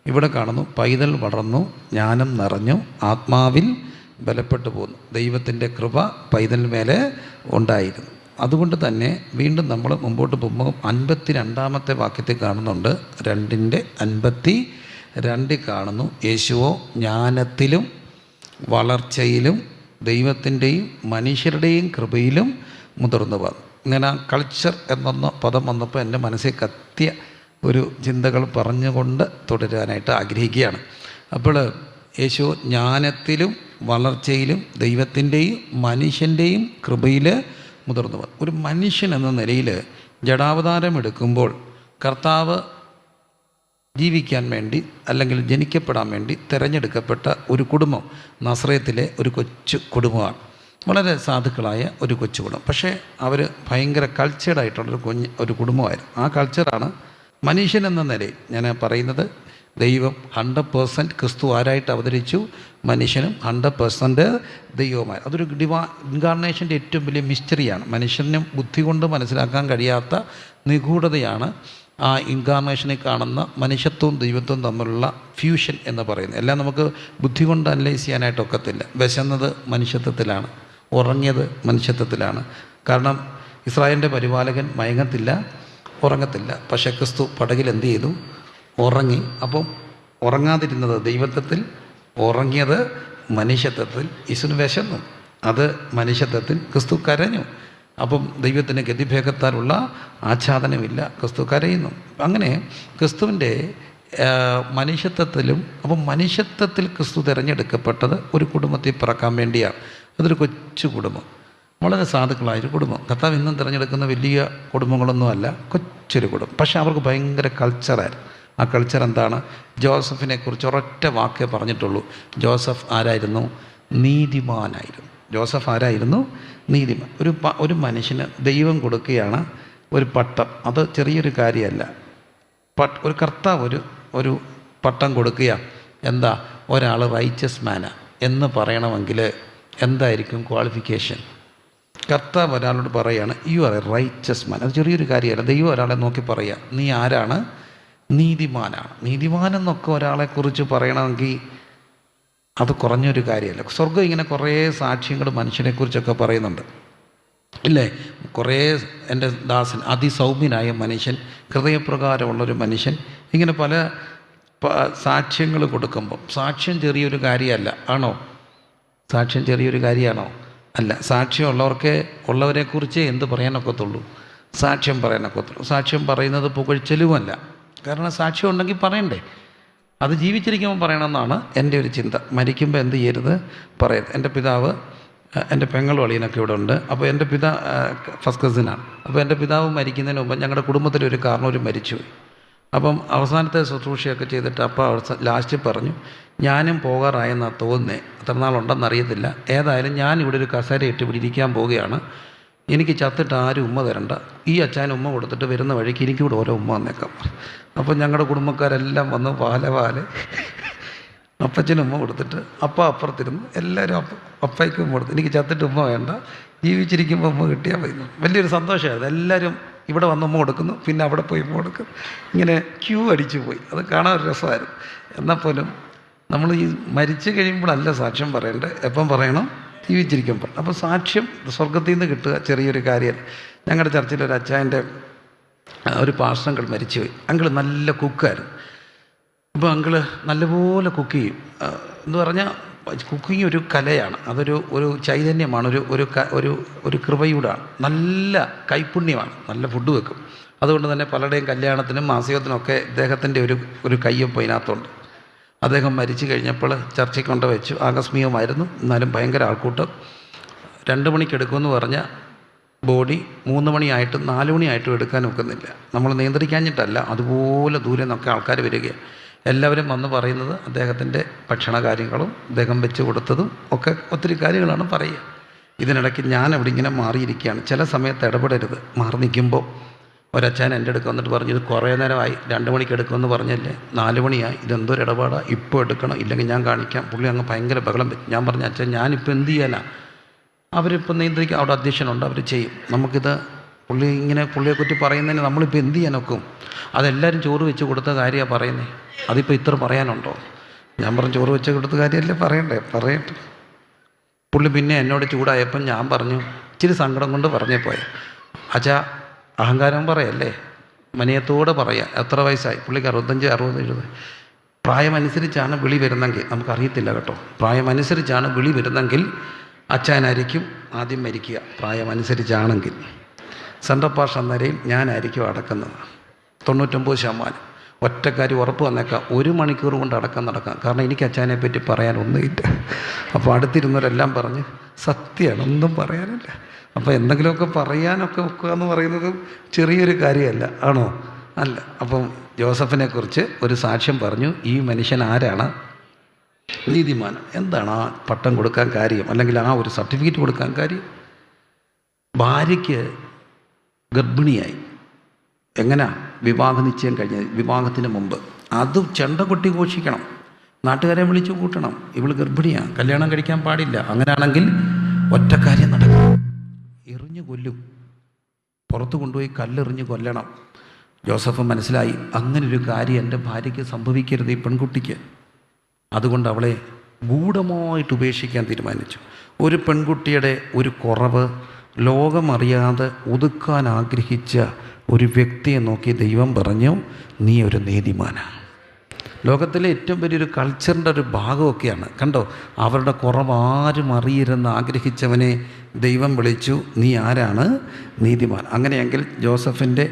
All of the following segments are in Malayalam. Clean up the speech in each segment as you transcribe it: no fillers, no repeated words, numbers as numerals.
ഇവിടെ കാണുന്നു, പൈതൽ വളർന്നു, ജ്ഞാനം നിറഞ്ഞു, ആത്മാവിൽ ബലപ്പെട്ടു പോന്നു. ദൈവത്തിൻ്റെ കൃപ പൈതൽ മേലെ ഉണ്ടായിരുന്നു. അതുകൊണ്ട് തന്നെ വീണ്ടും നമ്മൾ മുമ്പോട്ട് പോകുമ്പോൾ 52-ാമത്തെ വാക്യത്തിൽ കാണുന്നുണ്ട്, 2:52 കാണുന്നു, യേശുവോ ജ്ഞാനത്തിലും വളർച്ചയിലും ദൈവത്തിൻ്റെയും മനുഷ്യരുടെയും കൃപയിലും മുതിർന്നു വന്നു. ഇങ്ങനെ കൾച്ചർ എന്ന പദം വന്നപ്പോൾ എൻ്റെ മനസ്സിൽ കത്തിയ ഒരു ചിന്തകൾ പറഞ്ഞുകൊണ്ട് തുടരാനായിട്ട് ആഗ്രഹിക്കുകയാണ്. അപ്പോൾ യേശു ജ്ഞാനത്തിലും വളർച്ചയിലും ദൈവത്തിൻ്റെയും മനുഷ്യൻ്റെയും കൃപയിൽ മുതിർന്നു വന്നു. ഒരു മനുഷ്യൻ എന്ന നിലയിൽ ജഡാവതാരം എടുക്കുമ്പോൾ കർത്താവ് ജീവിക്കാൻ വേണ്ടി അല്ലെങ്കിൽ ജനിക്കപ്പെടാൻ വേണ്ടി തിരഞ്ഞെടുക്കപ്പെട്ട ഒരു കുടുംബം നസറേത്തിലെ ഒരു കൊച്ചു കുടുംബമാണ്. വളരെ സാധുക്കളായ ഒരു കൊച്ചു കുടുംബം. പക്ഷേ അവർ ഭയങ്കര കൾച്ചേർഡായിട്ടുള്ളൊരു ഒരു കുടുംബമായിരുന്നു. ആ കൾച്ചറാണ് മനുഷ്യൻ എന്ന നിലയിൽ ഞാൻ പറയുന്നത്. ദൈവം 100% ക്രിസ്തു ആരായിട്ട് അവതരിച്ചു, മനുഷ്യനും 100% ദൈവവുമായി. അതൊരു ഇൻകാർണേഷൻ്റെ ഏറ്റവും വലിയ മിസ്റ്ററിയാണ്. മനുഷ്യനും ബുദ്ധി കൊണ്ട് മനസ്സിലാക്കാൻ കഴിയാത്ത നിഗൂഢതയാണ് ആ ഇൻകാർണേഷനിൽ കാണുന്ന മനുഷ്യത്വവും ദൈവത്വവും തമ്മിലുള്ള ഫ്യൂഷൻ എന്ന് പറയുന്നത്. എല്ലാം നമുക്ക് ബുദ്ധി കൊണ്ട് അനലൈസ് ചെയ്യാനായിട്ട് ഒക്കത്തില്ല. വിശന്നത് മനുഷ്യത്വത്തിലാണ്, ഉറങ്ങിയത് മനുഷ്യത്വത്തിലാണ്. കാരണം ഇസ്രായേലിൻ്റെ പരിപാലകൻ മയങ്ങത്തില്ല, ഉറങ്ങത്തില്ല. പക്ഷേ ക്രിസ്തു പടകിൽ എന്ത് ചെയ്തു? ഉറങ്ങി. അപ്പം ഉറങ്ങാതിരുന്നത് ദൈവത്വത്തിൽ, ഉറങ്ങിയത് മനുഷ്യത്വത്തിൽ. യേശുവിന് വിശന്നു, അത് മനുഷ്യത്വത്തിൽ. ക്രിസ്തു കരഞ്ഞു. അപ്പം ദൈവത്തിന് ഗതിഭേദത്താലുള്ള ആച്ഛാദനമില്ല, ക്രിസ്തു കരയുന്നു. അങ്ങനെ ക്രിസ്തുവിൻ്റെ മനുഷ്യത്വത്തിലും, അപ്പം മനുഷ്യത്വത്തിൽ ക്രിസ്തു തിരഞ്ഞെടുക്കപ്പെട്ടത് ഒരു കുടുംബത്തിൽ പിറക്കാൻ വേണ്ടിയാണ്. അതൊരു കൊച്ചു കുടുംബം, വളരെ സാധുക്കളായൊരു കുടുംബം. കർത്താവ് ഇന്നും തിരഞ്ഞെടുക്കുന്ന വലിയ കുടുംബങ്ങളൊന്നുമല്ല, കൊച്ചൊരു കുടുംബം. പക്ഷേ അവർക്ക് ഭയങ്കര കൾച്ചറായിരുന്നു. ആ കൾച്ചർ എന്താണ്? ജോസഫിനെ കുറിച്ച് ഒരൊറ്റ വാക്കേ പറഞ്ഞിട്ടുള്ളൂ. ജോസഫ് ആരായിരുന്നു? നീതിമാനായിരുന്നു. ജോസഫ് ആരായിരുന്നു? നീതിമാൻ. ഒരു മനുഷ്യന് ദൈവം കൊടുക്കുകയാണ് ഒരു പട്ടം. അത് ചെറിയൊരു കാര്യമല്ല. ഒരു കർത്താവ് ഒരു പട്ടം കൊടുക്കുക. എന്താ? ഒരാൾ റൈച്ചസ് മാനാ എന്ന് പറയണമെങ്കിൽ എന്തായിരിക്കും ക്വാളിഫിക്കേഷൻ? കർത്താവ് ഒരാളോട് പറയുകയാണ്, യു ആർ എ റൈച്ചസ് മാൻ. അത് ചെറിയൊരു കാര്യമല്ല. ദൈവം ഒരാളെ നോക്കി പറയുക, നീ ആരാണ്? നീതിമാനാണ്. നീതിമാനെന്നൊക്കെ ഒരാളെക്കുറിച്ച് പറയണമെങ്കിൽ അത് കുറഞ്ഞൊരു കാര്യമല്ല. സ്വർഗം ഇങ്ങനെ കുറേ സാക്ഷ്യങ്ങൾ മനുഷ്യനെക്കുറിച്ചൊക്കെ പറയുന്നുണ്ട്, ഇല്ലേ? കുറേ എൻ്റെ ദാസൻ, അതിസൗമ്യനായ മനുഷ്യൻ, ഹൃദയപ്രകാരമുള്ളൊരു മനുഷ്യൻ, ഇങ്ങനെ പല സാക്ഷ്യങ്ങൾ കൊടുക്കുമ്പം സാക്ഷ്യം ചെറിയൊരു കാര്യമല്ല. ആണോ? സാക്ഷ്യം ചെറിയൊരു കാര്യമാണോ? അല്ല. സാക്ഷ്യമുള്ളവർക്ക് ഉള്ളവരെക്കുറിച്ച് എന്ത് പറയാനൊക്കത്തുള്ളൂ? സാക്ഷ്യം പറയാനൊക്കത്തുള്ളൂ. സാക്ഷ്യം പറയുന്നത് പുകഴ്ച്ചലുമല്ല. കാരണം സാക്ഷ്യം ഉണ്ടെങ്കിൽ പറയണ്ടേ? അത് ജീവിച്ചിരിക്കുമ്പോൾ പറയണമെന്നാണ് എൻ്റെ ഒരു ചിന്ത. മരിക്കുമ്പോൾ എന്ത് ചെയ്യരുത്? പറയരുത്. എൻ്റെ പിതാവ്, എൻ്റെ പെങ്ങളും അളിയനൊക്കെ ഇവിടെ ഉണ്ട്. അപ്പോൾ എൻ്റെ ഫസ്റ്റ് കസിനാണ്. അപ്പോൾ എൻ്റെ പിതാവ് മരിക്കുന്നതിന് മുമ്പ് ഞങ്ങളുടെ കുടുംബത്തിലൊരു കാരണവർ മരിച്ചുപോയി. അപ്പം അവസാനത്തെ ശുശ്രൂഷയൊക്കെ ചെയ്തിട്ട് അപ്പോൾ ലാസ്റ്റ് പറഞ്ഞു, ഞാനും പോകാറായെന്നാണ് തോന്നുന്നത്, എത്ര നാളുണ്ടെന്നറിയത്തില്ല. ഏതായാലും ഞാൻ ഇവിടെ ഒരു കസേര ഇട്ട് ഇവിടെ ഇരിക്കാൻ പോവുകയാണ്. എനിക്ക് ചത്തിട്ട് ആരും ഉമ്മ തരണ്ട. ഈ അച്ഛൻ ഉമ്മ കൊടുത്തിട്ട് വരുന്ന വഴിക്ക് എനിക്കൂടെ ഓരോ ഉമ്മ വന്നേക്കാം. അപ്പം ഞങ്ങളുടെ കുടുംബക്കാരെല്ലാം വന്ന് പാലെ അപ്പച്ചനും ഉമ്മ കൊടുത്തിട്ട് അപ്പുറത്തിരുന്നു. എല്ലാവരും അപ്പയ്ക്കും ഉമ്മ കൊടുത്തു. എനിക്ക് ചത്തിട്ട് ഉമ്മ വേണ്ട, ജീവിച്ചിരിക്കുമ്പോൾ ഉമ്മ കിട്ടിയാൽ മതി. വലിയൊരു സന്തോഷമായിരുന്നു. എല്ലാവരും ഇവിടെ വന്ന് ഉമ്മ കൊടുക്കുന്നു, പിന്നെ അവിടെ പോയി ഉമ്മ കൊടുക്കും. ഇങ്ങനെ ക്യൂ അടിച്ചു പോയി. അത് കാണാൻ ഒരു രസമായിരുന്നു. എന്നാൽ പോലും നമ്മൾ ഈ മരിച്ചു കഴിയുമ്പോഴല്ല സാക്ഷ്യം പറയേണ്ടത്, എപ്പം പറയണം? ജീവിച്ചിരിക്കുമ്പോൾ. അപ്പോൾ സാക്ഷ്യം സ്വർഗത്തിൽ നിന്ന് കിട്ടുക ചെറിയൊരു കാര്യമല്ല. ഞങ്ങളുടെ ചർച്ചിൽ ഒരു അച്ചായൻ്റെ ഒരു പാസ്റ്റർ മരിച്ചുപോയി. അങ്കിൾ നല്ല കുക്കായിരുന്നു. അപ്പോൾ അങ്കിള് നല്ലപോലെ കുക്ക് ചെയ്യും. എന്ന് പറഞ്ഞാൽ കുക്കിംഗ് ഒരു കലയാണ്, ഒരു ചൈതന്യമാണ്, ഒരു കൃപയൂടാണ്, നല്ല കൈപുണ്യമാണ്, നല്ല ഫുഡ് വെക്കും. അതുകൊണ്ട് തന്നെ പലരുടെയും കല്യാണത്തിനും മാസികത്തിനൊക്കെ ഇദ്ദേഹത്തിൻ്റെ ഒരു കയ്യൊപ്പ് അതിനകത്തുണ്ട്. അദ്ദേഹം മരിച്ചു കഴിഞ്ഞപ്പോൾ ചർച്ചയ്ക്ക് കൊണ്ട് വെച്ചു. ആകസ്മികമായിരുന്നു, എന്നാലും ഭയങ്കര ആൾക്കൂട്ടം. 2 മണിക്ക് എടുക്കുമെന്ന് പറഞ്ഞ ബോഡി 3 മണിയായിട്ടും 4 മണിയായിട്ടും എടുക്കാൻ ഒക്കുന്നില്ല. നമ്മൾ നിയന്ത്രിക്കാഞ്ഞിട്ടല്ല, അതുപോലെ ദൂരെ നിന്നൊക്കെ ആൾക്കാർ വരികയാണ്. എല്ലാവരും വന്ന് പറയുന്നത് അദ്ദേഹത്തിൻ്റെ ഭക്ഷണ കാര്യങ്ങളും അദ്ദേഹം വെച്ച് കൊടുത്തതും ഒക്കെ ഒത്തിരി കാര്യങ്ങളാണ് പറയുക. ഇതിനിടയ്ക്ക് ഞാൻ അവിടെ ഇങ്ങനെ മാറിയിരിക്കുകയാണ്. ചില സമയത്ത് ഇടപെടരുത്. മാറി നിൽക്കുമ്പോൾ ഒരച്ഛൻ എൻ്റെ അടുക്ക് വന്നിട്ട് പറഞ്ഞു, ഇത് കുറേ നേരമായി, 2 മണിക്ക് എടുക്കുമെന്ന് പറഞ്ഞല്ലേ, 4 മണിയായി, ഇതെന്തൊരു ഇടപാടാണ്, ഇപ്പോൾ എടുക്കണം, ഇല്ലെങ്കിൽ ഞാൻ കാണിക്കാം. പുള്ളി അങ്ങ് ഭയങ്കര ബഹളം വെച്ചു. ഞാൻ പറഞ്ഞു, അച്ഛൻ ഞാനിപ്പോൾ എന്ത് ചെയ്യാനാണ്? അവരിപ്പോൾ നിയന്ത്രിക്കുക, അവിടെ അധ്യക്ഷനുണ്ട്, അവർ ചെയ്യും. നമുക്കിത് പുള്ളി ഇങ്ങനെ പുള്ളിയെക്കുറ്റി പറയുന്നതിന് നമ്മളിപ്പോൾ എന്ത് ചെയ്യാനൊക്കും? അതെല്ലാവരും ചോറ് വെച്ച് കൊടുത്ത കാര്യമാണ് പറയുന്നത്. അതിപ്പോൾ ഇത്ര പറയാനുണ്ടോ? ഞാൻ പറഞ്ഞു ചോറ് വെച്ച് കൊടുത്ത കാര്യമല്ലേ പറയട്ടെ. പുള്ളി പിന്നെ എന്നോട് ചൂടായപ്പം ഞാൻ പറഞ്ഞു, ഇച്ചിരി സങ്കടം കൊണ്ട് പറഞ്ഞേ പോയെ, അച്ഛാ അഹങ്കാരം പറയല്ലേ, മനയത്തോടെ പറയാം. എത്ര വയസ്സായി പുള്ളിക്ക്? 65, 60, 70. പ്രായമനുസരിച്ചാണ് വിളി വരുന്നെങ്കിൽ, നമുക്കറിയത്തില്ല കേട്ടോ, പ്രായമനുസരിച്ചാണ് വിളി വരുന്നെങ്കിൽ അച്ഛനായിരിക്കും ആദ്യം മരിക്കുക. പ്രായമനുസരിച്ചാണെങ്കിൽ സെൻട്രൽ പാർഷ നിരയിൽ ഞാനായിരിക്കും അടക്കുന്നത്. 99% ഒറ്റക്കാരി ഉറപ്പ് വന്നേക്കാം. 1 മണിക്കൂർ കൊണ്ട് അടക്കം നടക്കാം. കാരണം എനിക്ക് അച്ഛനെ പറ്റി പറയാനൊന്നുമില്ല. അപ്പോൾ അടുത്തിരുന്നവരെല്ലാം പറഞ്ഞ് സത്യമാണ്, ഒന്നും പറയാനില്ല. അപ്പോൾ എന്തെങ്കിലുമൊക്കെ പറയാനൊക്കെ വെക്കുക എന്ന് പറയുന്നത് ചെറിയൊരു കാര്യമല്ല, ആണോ? അല്ല. അപ്പം ജോസഫിനെ കുറിച്ച് ഒരു സാക്ഷ്യം പറഞ്ഞു. ഈ മനുഷ്യൻ ആരാണ്? നീതിമാൻ. എന്താണ് ആ പട്ടം കൊടുക്കാൻ കാര്യം, അല്ലെങ്കിൽ ആ ഒരു സർട്ടിഫിക്കറ്റ് കൊടുക്കാൻ കാര്യം? ഭാര്യയ്ക്ക് ഗർഭിണിയായി. എങ്ങനെയാ? വിവാഹ നിശ്ചയം കഴിഞ്ഞത്, വിവാഹത്തിന് മുമ്പ്. അതും ചെണ്ട കൊട്ടി ഘോഷിക്കണം, നാട്ടുകാരെ വിളിച്ചു കൂട്ടണം. ഇവൾ ഗർഭിണിയാണ്, കല്യാണം കഴിക്കാൻ പാടില്ല. അങ്ങനെയാണെങ്കിൽ ഒറ്റ കാര്യം നടക്കും, എറിഞ്ഞു കൊല്ലും. പുറത്ത് കൊണ്ടുപോയി കല്ലെറിഞ്ഞ് കൊല്ലണം. ജോസഫ് മനസ്സിലായി, അങ്ങനൊരു കാര്യം എൻ്റെ ഭാര്യയ്ക്ക് സംഭവിക്കരുത്, ഈ പെൺകുട്ടിക്ക്. അതുകൊണ്ട് അവളെ ഗൂഢമായിട്ട് ഉപേക്ഷിക്കാൻ തീരുമാനിച്ചു. ഒരു പെൺകുട്ടിയുടെ ഒരു കുറവ് ലോകമറിയാതെ ഒതുക്കാൻ ആഗ്രഹിച്ച ഒരു വ്യക്തിയെ നോക്കി ദൈവം പറഞ്ഞു, നീ ഒരു നീതിമാനാണ്. ലോകത്തിലെ ഏറ്റവും വലിയൊരു കൾച്ചറിൻ്റെ ഒരു ഭാഗമൊക്കെയാണ് കണ്ടോ. അവരുടെ കുറവ് ആരും അറിയരുതെന്ന് ആഗ്രഹിച്ചവനെ ദൈവം വിളിച്ചു, നീ ആരാണ്? നീതിമാൻ. അങ്ങനെയെങ്കിൽ ജോസഫിൻ്റെ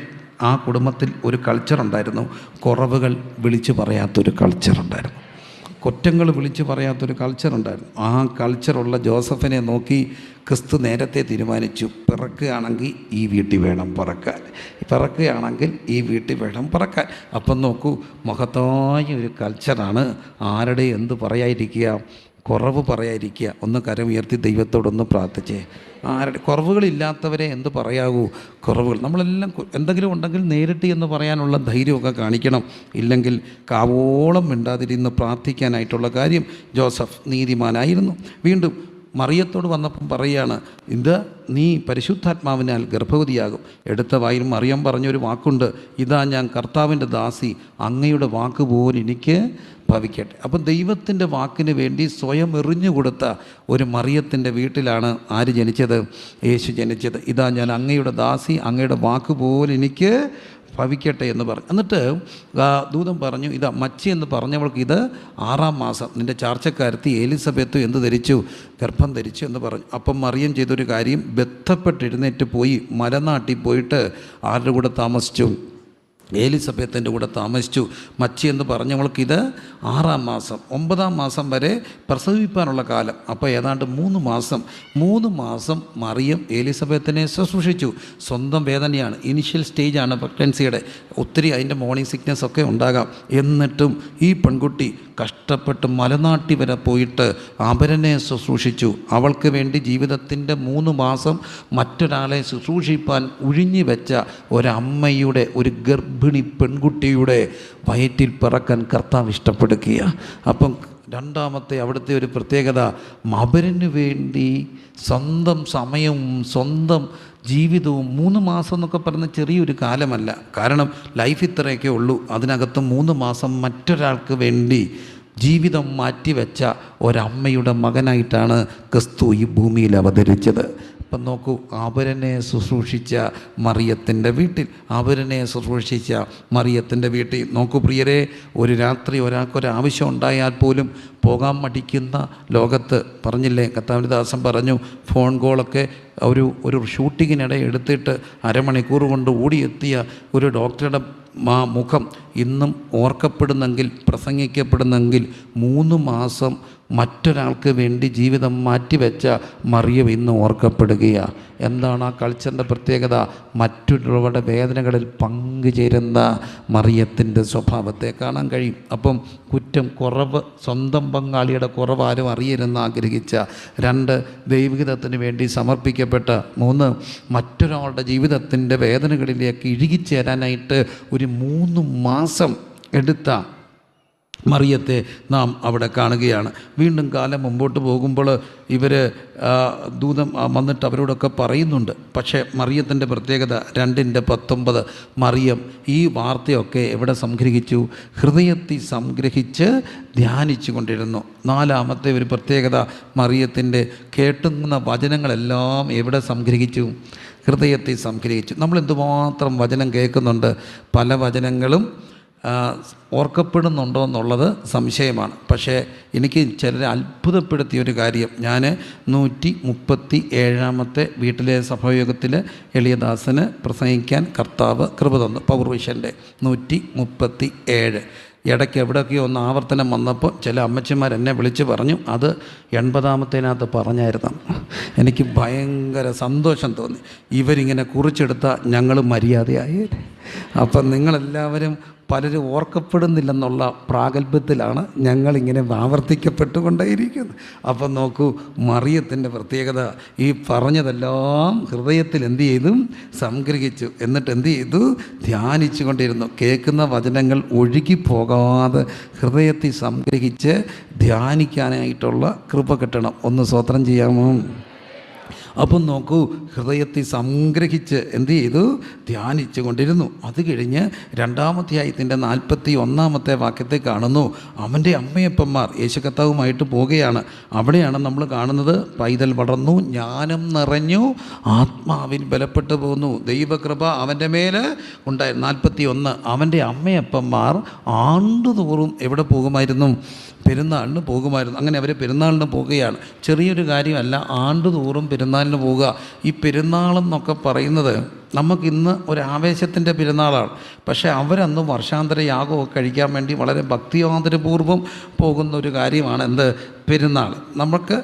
ആ കുടുംബത്തിൽ ഒരു കൾച്ചറുണ്ടായിരുന്നു, കുറവുകൾ വിളിച്ചു പറയാത്തൊരു കൾച്ചറുണ്ടായിരുന്നു, കുറ്റങ്ങൾ വിളിച്ചു പറയാത്തൊരു കൾച്ചറുണ്ടായിരുന്നു. ആ കൾച്ചറുള്ള ജോസഫിനെ നോക്കി ക്രിസ്തു നേരത്തെ തീരുമാനിച്ചു, പിറക്കുകയാണെങ്കിൽ ഈ വീട്ടിൽ വേണം പറക്കാൻ, പിറക്കുകയാണെങ്കിൽ ഈ വീട്ടിൽ വേണം പറക്കാൻ. അപ്പം നോക്കൂ, മഹത്തായ ഒരു കൾച്ചറാണ്. ആരുടെ എന്ത് പറയാതിരിക്കുക, കുറവ് പറയാതിരിക്കുക. ഒന്ന് കരമുയർത്തി ദൈവത്തോടൊന്ന് പ്രാർത്ഥിച്ചേ. ആരുടെ കുറവുകളില്ലാത്തവരെ എന്ത് പറയാവൂ? കുറവുകൾ നമ്മളെല്ലാം എന്തെങ്കിലും ഉണ്ടെങ്കിൽ നേരിട്ട് എന്ന് പറയാനുള്ള ധൈര്യമൊക്കെ കാണിക്കണം. ഇല്ലെങ്കിൽ കാവോളം മിണ്ടാതിരുന്ന് പ്രാർത്ഥിക്കാനായിട്ടുള്ള കാര്യം. ജോസഫ് നീതിമാനായിരുന്നു. വീണ്ടും മറിയത്തോട് വന്നപ്പം പറയുകയാണ്, ഇത് നീ പരിശുദ്ധാത്മാവിനാൽ ഗർഭവതിയാകും. എടുത്ത വായിൽ മറിയം പറഞ്ഞൊരു വാക്കുണ്ട്, ഇതാ ഞാൻ കർത്താവിൻ്റെ ദാസി, അങ്ങയുടെ വാക്ക് പോലും എനിക്ക് ഭവിക്കട്ടെ. അപ്പം ദൈവത്തിൻ്റെ വാക്കിന് വേണ്ടി സ്വയം എറിഞ്ഞു കൊടുത്ത ഒരു മറിയത്തിൻ്റെ വീട്ടിലാണ് ആര് ജനിച്ചത്? യേശു ജനിച്ചത്. ഇതാ ഞാൻ അങ്ങയുടെ ദാസി, അങ്ങയുടെ വാക്ക് പോലും എനിക്ക് ഭവിക്കട്ടെ എന്ന് പറഞ്ഞു. എന്നിട്ട് ദൂതൻ പറഞ്ഞു, ഇതാ മച്ചി എന്ന് പറഞ്ഞവൾക്ക് ഇത് 6-ാം മാസം, നിൻ്റെ ചാർച്ചക്കാരത്തി എലിസബത്ത് എന്ത് ധരിച്ചു? ഗർഭം ധരിച്ചു എന്ന് പറഞ്ഞു. അപ്പം മറിയം ചെയ്തൊരു കാര്യം, ബന്ധപ്പെട്ട് എഴുന്നേറ്റ് പോയി മലനാട്ടിൽ പോയിട്ട് ആരുടെ കൂടെ താമസിച്ചു? എലിസബത്തിൻ്റെ കൂടെ താമസിച്ചു. മച്ചി എന്ന് പറഞ്ഞവൾക്ക് ഇത് 6-ാം മാസം, 9-ാം മാസം വരെ പ്രസവിപ്പാനുള്ള കാലം. അപ്പോൾ ഏതാണ്ട് 3 മാസം മറിയം എലിസബത്തിനെ ശുശ്രൂഷിച്ചു. സ്വന്തം വേദനയാണ്, ഇനിഷ്യൽ സ്റ്റേജാണ് പ്രഗ്നൻസിയുടെ, ഒത്തിരി അതിൻ്റെ മോർണിംഗ് സിക്നെസ് ഒക്കെ ഉണ്ടാകാം. എന്നിട്ടും ഈ പെൺകുട്ടി കഷ്ടപ്പെട്ട് മലനാട്ടി വരെ പോയിട്ട് അപരനെ ശുശ്രൂഷിച്ചു. അവൾക്ക് വേണ്ടി ജീവിതത്തിൻ്റെ 3 മാസം മറ്റൊരാളെ ശുശ്രൂഷിപ്പാൻ ഉഴിഞ്ഞു വെച്ച ഒരമ്മയുടെ, ഒരു ഗർഭിണി പെൺകുട്ടിയുടെ വയറ്റിൽ പിറക്കാൻ കർത്താവ് ഇഷ്ടപ്പെടുക. അപ്പം രണ്ടാമത്തെ അവിടുത്തെ ഒരു പ്രത്യേകത, അപരന് വേണ്ടി സ്വന്തം സമയവും സ്വന്തം ജീവിതവും 3 മാസം എന്നൊക്കെ പറഞ്ഞ ചെറിയൊരു കാലമല്ല. കാരണം ലൈഫ് ഇത്രയൊക്കെ ഉള്ളൂ. അതിനകത്ത് 3 മാസം മറ്റൊരാൾക്ക് വേണ്ടി ജീവിതം മാറ്റിവെച്ച ഒരമ്മയുടെ മകനായിട്ടാണ് ക്രിസ്തു ഈ ഭൂമിയിൽ അവതരിച്ചത്. അപ്പം നോക്കൂ, അപരനെ ശുശ്രൂഷിച്ച മറിയത്തിൻ്റെ വീട്ടിൽ, അപരനെ ശുശ്രൂഷിച്ച മറിയത്തിൻ്റെ വീട്ടിൽ നോക്കൂ പ്രിയരെ, ഒരു രാത്രി ഒരാൾക്കൊരാവശ്യം ഉണ്ടായാൽ പോലും പോകാൻ മടിക്കുന്ന ലോകത്ത്, പറഞ്ഞില്ലേ കർത്താവിൻ്റെ ദാസൻ പറഞ്ഞു, ഫോൺ കോളൊക്കെ ഒരു ഷൂട്ടിങ്ങിനിടെ എടുത്തിട്ട് അരമണിക്കൂർ കൊണ്ട് ഓടിയെത്തിയ ഒരു ഡോക്ടറുടെ മുഖം ഇന്നും ഓർക്കപ്പെടുന്നെങ്കിൽ, പ്രസംഗിക്കപ്പെടുന്നെങ്കിൽ 3 മാസം മറ്റൊരാൾക്ക് വേണ്ടി ജീവിതം മാറ്റിവെച്ച മറിയം ഇന്ന് ഓർക്കപ്പെടുകയാണ്. എന്താണ് ആ കൾച്ചറിൻ്റെ പ്രത്യേകത? മറ്റുള്ളവരുടെ വേദനകളിൽ പങ്കുചേരുന്ന മറിയത്തിൻ്റെ സ്വഭാവത്തെ കാണാൻ കഴിയും. അപ്പം കുറ്റം, കുറവ്, സ്വന്തം പങ്കാളിയുടെ കുറവ് ആരും അറിയരുതെന്ന് ആഗ്രഹിച്ച 2, ദൈവഹിതത്തിന് വേണ്ടി സമർപ്പിക്കപ്പെട്ട 3, മറ്റൊരാളുടെ ജീവിതത്തിൻ്റെ വേദനകളിലേക്ക് ഇഴുകിച്ചേരാനായിട്ട് ഒരു 3 മാസം എടുത്ത മറിയത്തെ നാം അവിടെ കാണുകയാണ്. വീണ്ടും കാലം മുമ്പോട്ട് പോകുമ്പോൾ ഇവർ ദൂതം വന്നിട്ട് അവരോടൊക്കെ പറയുന്നുണ്ട്. പക്ഷേ മറിയത്തിൻ്റെ പ്രത്യേകത 2:19 മറിയം ഈ വാർത്തയൊക്കെ എവിടെ സംഗ്രഹിച്ചു? ഹൃദയത്തിൽ സംഗ്രഹിച്ച് ധ്യാനിച്ചു കൊണ്ടിരുന്നു. 4-ാമത്തെ ഒരു പ്രത്യേകത മറിയത്തിൻ്റെ കേട്ടുന്ന വചനങ്ങളെല്ലാം എവിടെ സംഗ്രഹിച്ചു? ഹൃദയത്തിൽ സംഗ്രഹിച്ചു. നമ്മൾ എന്തുമാത്രം വചനം കേൾക്കുന്നുണ്ട്, പല വചനങ്ങളും ഓർക്കപ്പെടുന്നുണ്ടോ എന്നുള്ളത് സംശയമാണ്. പക്ഷേ എനിക്ക് ചിലരെ അത്ഭുതപ്പെടുത്തിയൊരു കാര്യം, ഞാൻ 137-ാമത്തെ വീട്ടിലെ സഭായോഗത്തിൽ എളിയദാസന് പ്രസംഗിക്കാൻ കർത്താവ് കൃപ തന്നു. പൗർവിഷൻ്റെ 137. ഇടയ്ക്ക് എവിടെയൊക്കെയോ ഒന്ന് ആവർത്തനം വന്നപ്പോൾ ചില അമ്മച്ചിമാർ എന്നെ വിളിച്ച് പറഞ്ഞു, അത് 80-ാമത്തേനകത്ത് പറഞ്ഞായിരുന്നു. എനിക്ക് ഭയങ്കര സന്തോഷം തോന്നി. ഇവരിങ്ങനെ കുറിച്ചെടുത്താൽ ഞങ്ങൾ മര്യാദയായി. അപ്പം നിങ്ങളെല്ലാവരും പലരും ഓർക്കപ്പെടുന്നില്ലെന്നുള്ള പ്രാഗൽഭ്യത്തിലാണ് ഞങ്ങളിങ്ങനെ ആവർത്തിക്കപ്പെട്ടുകൊണ്ടേയിരിക്കുന്നത്. അപ്പം നോക്കൂ, മറിയത്തിൻ്റെ പ്രത്യേകത ഈ പറഞ്ഞതെല്ലാം ഹൃദയത്തിൽ എന്തു ചെയ്തു? സംഗ്രഹിച്ചു. എന്നിട്ട് എന്തു ചെയ്തു? ധ്യാനിച്ചു കൊണ്ടിരുന്നു. കേൾക്കുന്ന വചനങ്ങൾ ഒഴുകിപ്പോകാതെ ഹൃദയത്തിൽ സംഗ്രഹിച്ച് ധ്യാനിക്കാനായിട്ടുള്ള കൃപ കിട്ടണം. ഒന്ന് സ്തോത്രം ചെയ്യാമോ? അപ്പം നോക്കൂ, ഹൃദയത്തിൽ സംഗ്രഹിച്ച് എന്തു ചെയ്തു? ധ്യാനിച്ചു കൊണ്ടിരുന്നു. അത് കഴിഞ്ഞ് 2-ാം അധ്യായത്തിൻ്റെ 41-ാമത്തെ വാക്യത്തെ കാണുന്നു. അവൻ്റെ അമ്മയപ്പന്മാർ യേശു കർത്താവുമായിട്ട് പോവുകയാണ്. അവിടെയാണ് നമ്മൾ കാണുന്നത്, പൈതൽ വളർന്നു, ജ്ഞാനം നിറഞ്ഞു, ആത്മാവിൽ ബലപ്പെട്ടു പോകുന്നു, ദൈവകൃപ അവൻ്റെ മേൽ ഉണ്ടായി. 41 അവൻ്റെ അമ്മയപ്പന്മാർ ആണ്ടുതോറും എവിടെ പോകുമായിരുന്നു? പെരുന്നാളിന് പോകുമായിരുന്നു. അങ്ങനെ അവർ പെരുന്നാളിന് പോവുകയാണ്. ചെറിയൊരു കാര്യമല്ല, ആണ്ടുതോറും പെരുന്നാളിന് പോവുക. ഈ പെരുന്നാളെന്നൊക്കെ പറയുന്നത് നമുക്കിന്ന് ഒരു ആവേശത്തിൻ്റെ പെരുന്നാളാണ്. പക്ഷേ അവരന്ന് വർഷാന്തര യാഗമൊക്കെ കഴിക്കാൻ വേണ്ടി വളരെ ഭക്തിയാന്തരപൂർവ്വം പോകുന്ന ഒരു കാര്യമാണ് എന്ത്? പെരുന്നാൾ. നമുക്ക്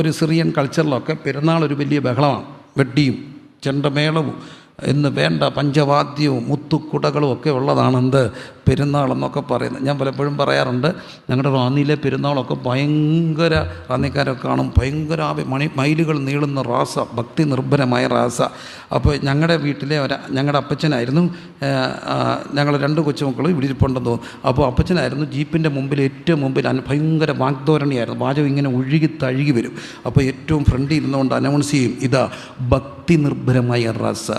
ഒരു സിറിയൻ കൾച്ചറിലൊക്കെ പെരുന്നാൾ ഒരു വലിയ ബഹളമാണ്. വെട്ടിയും ചെണ്ടമേളവും എന്ന് വേണ്ട പഞ്ചവാദ്യവും മുത്തുക്കുടകളും ഒക്കെ ഉള്ളതാണ് എന്ത്? പെരുന്നാളെന്നൊക്കെ പറയുന്നത്. ഞാൻ പലപ്പോഴും പറയാറുണ്ട്, ഞങ്ങളുടെ റാന്നിയിലെ പെരുന്നാളൊക്കെ ഭയങ്കര, റാന്നിക്കാരൊക്കെ കാണും, ഭയങ്കര മൈലുകൾ നീളുന്ന റാസ, ഭക്തി നിർഭരമായ റാസ. അപ്പോൾ ഞങ്ങളുടെ വീട്ടിലെ ഞങ്ങളുടെ അപ്പച്ചനായിരുന്നു, ഞങ്ങൾ 2 കൊച്ചുമക്കളും ഇവിടെ ഇരിപ്പുണ്ടെന്ന് തോന്നും. അപ്പോൾ അപ്പച്ചനായിരുന്നു ജീപ്പിൻ്റെ മുമ്പിൽ, ഏറ്റവും മുമ്പിൽ ഭയങ്കര വാഗ്ധോരണിയായിരുന്നു. വാചകം ഇങ്ങനെ ഒഴുകി തഴുകി വരും. അപ്പോൾ ഏറ്റവും ഫ്രണ്ടിൽ ഇരുന്നുകൊണ്ട് അനൗൺസ് ചെയ്യും, ഇതാ ഭക്തി നിർഭരമായ റാസ.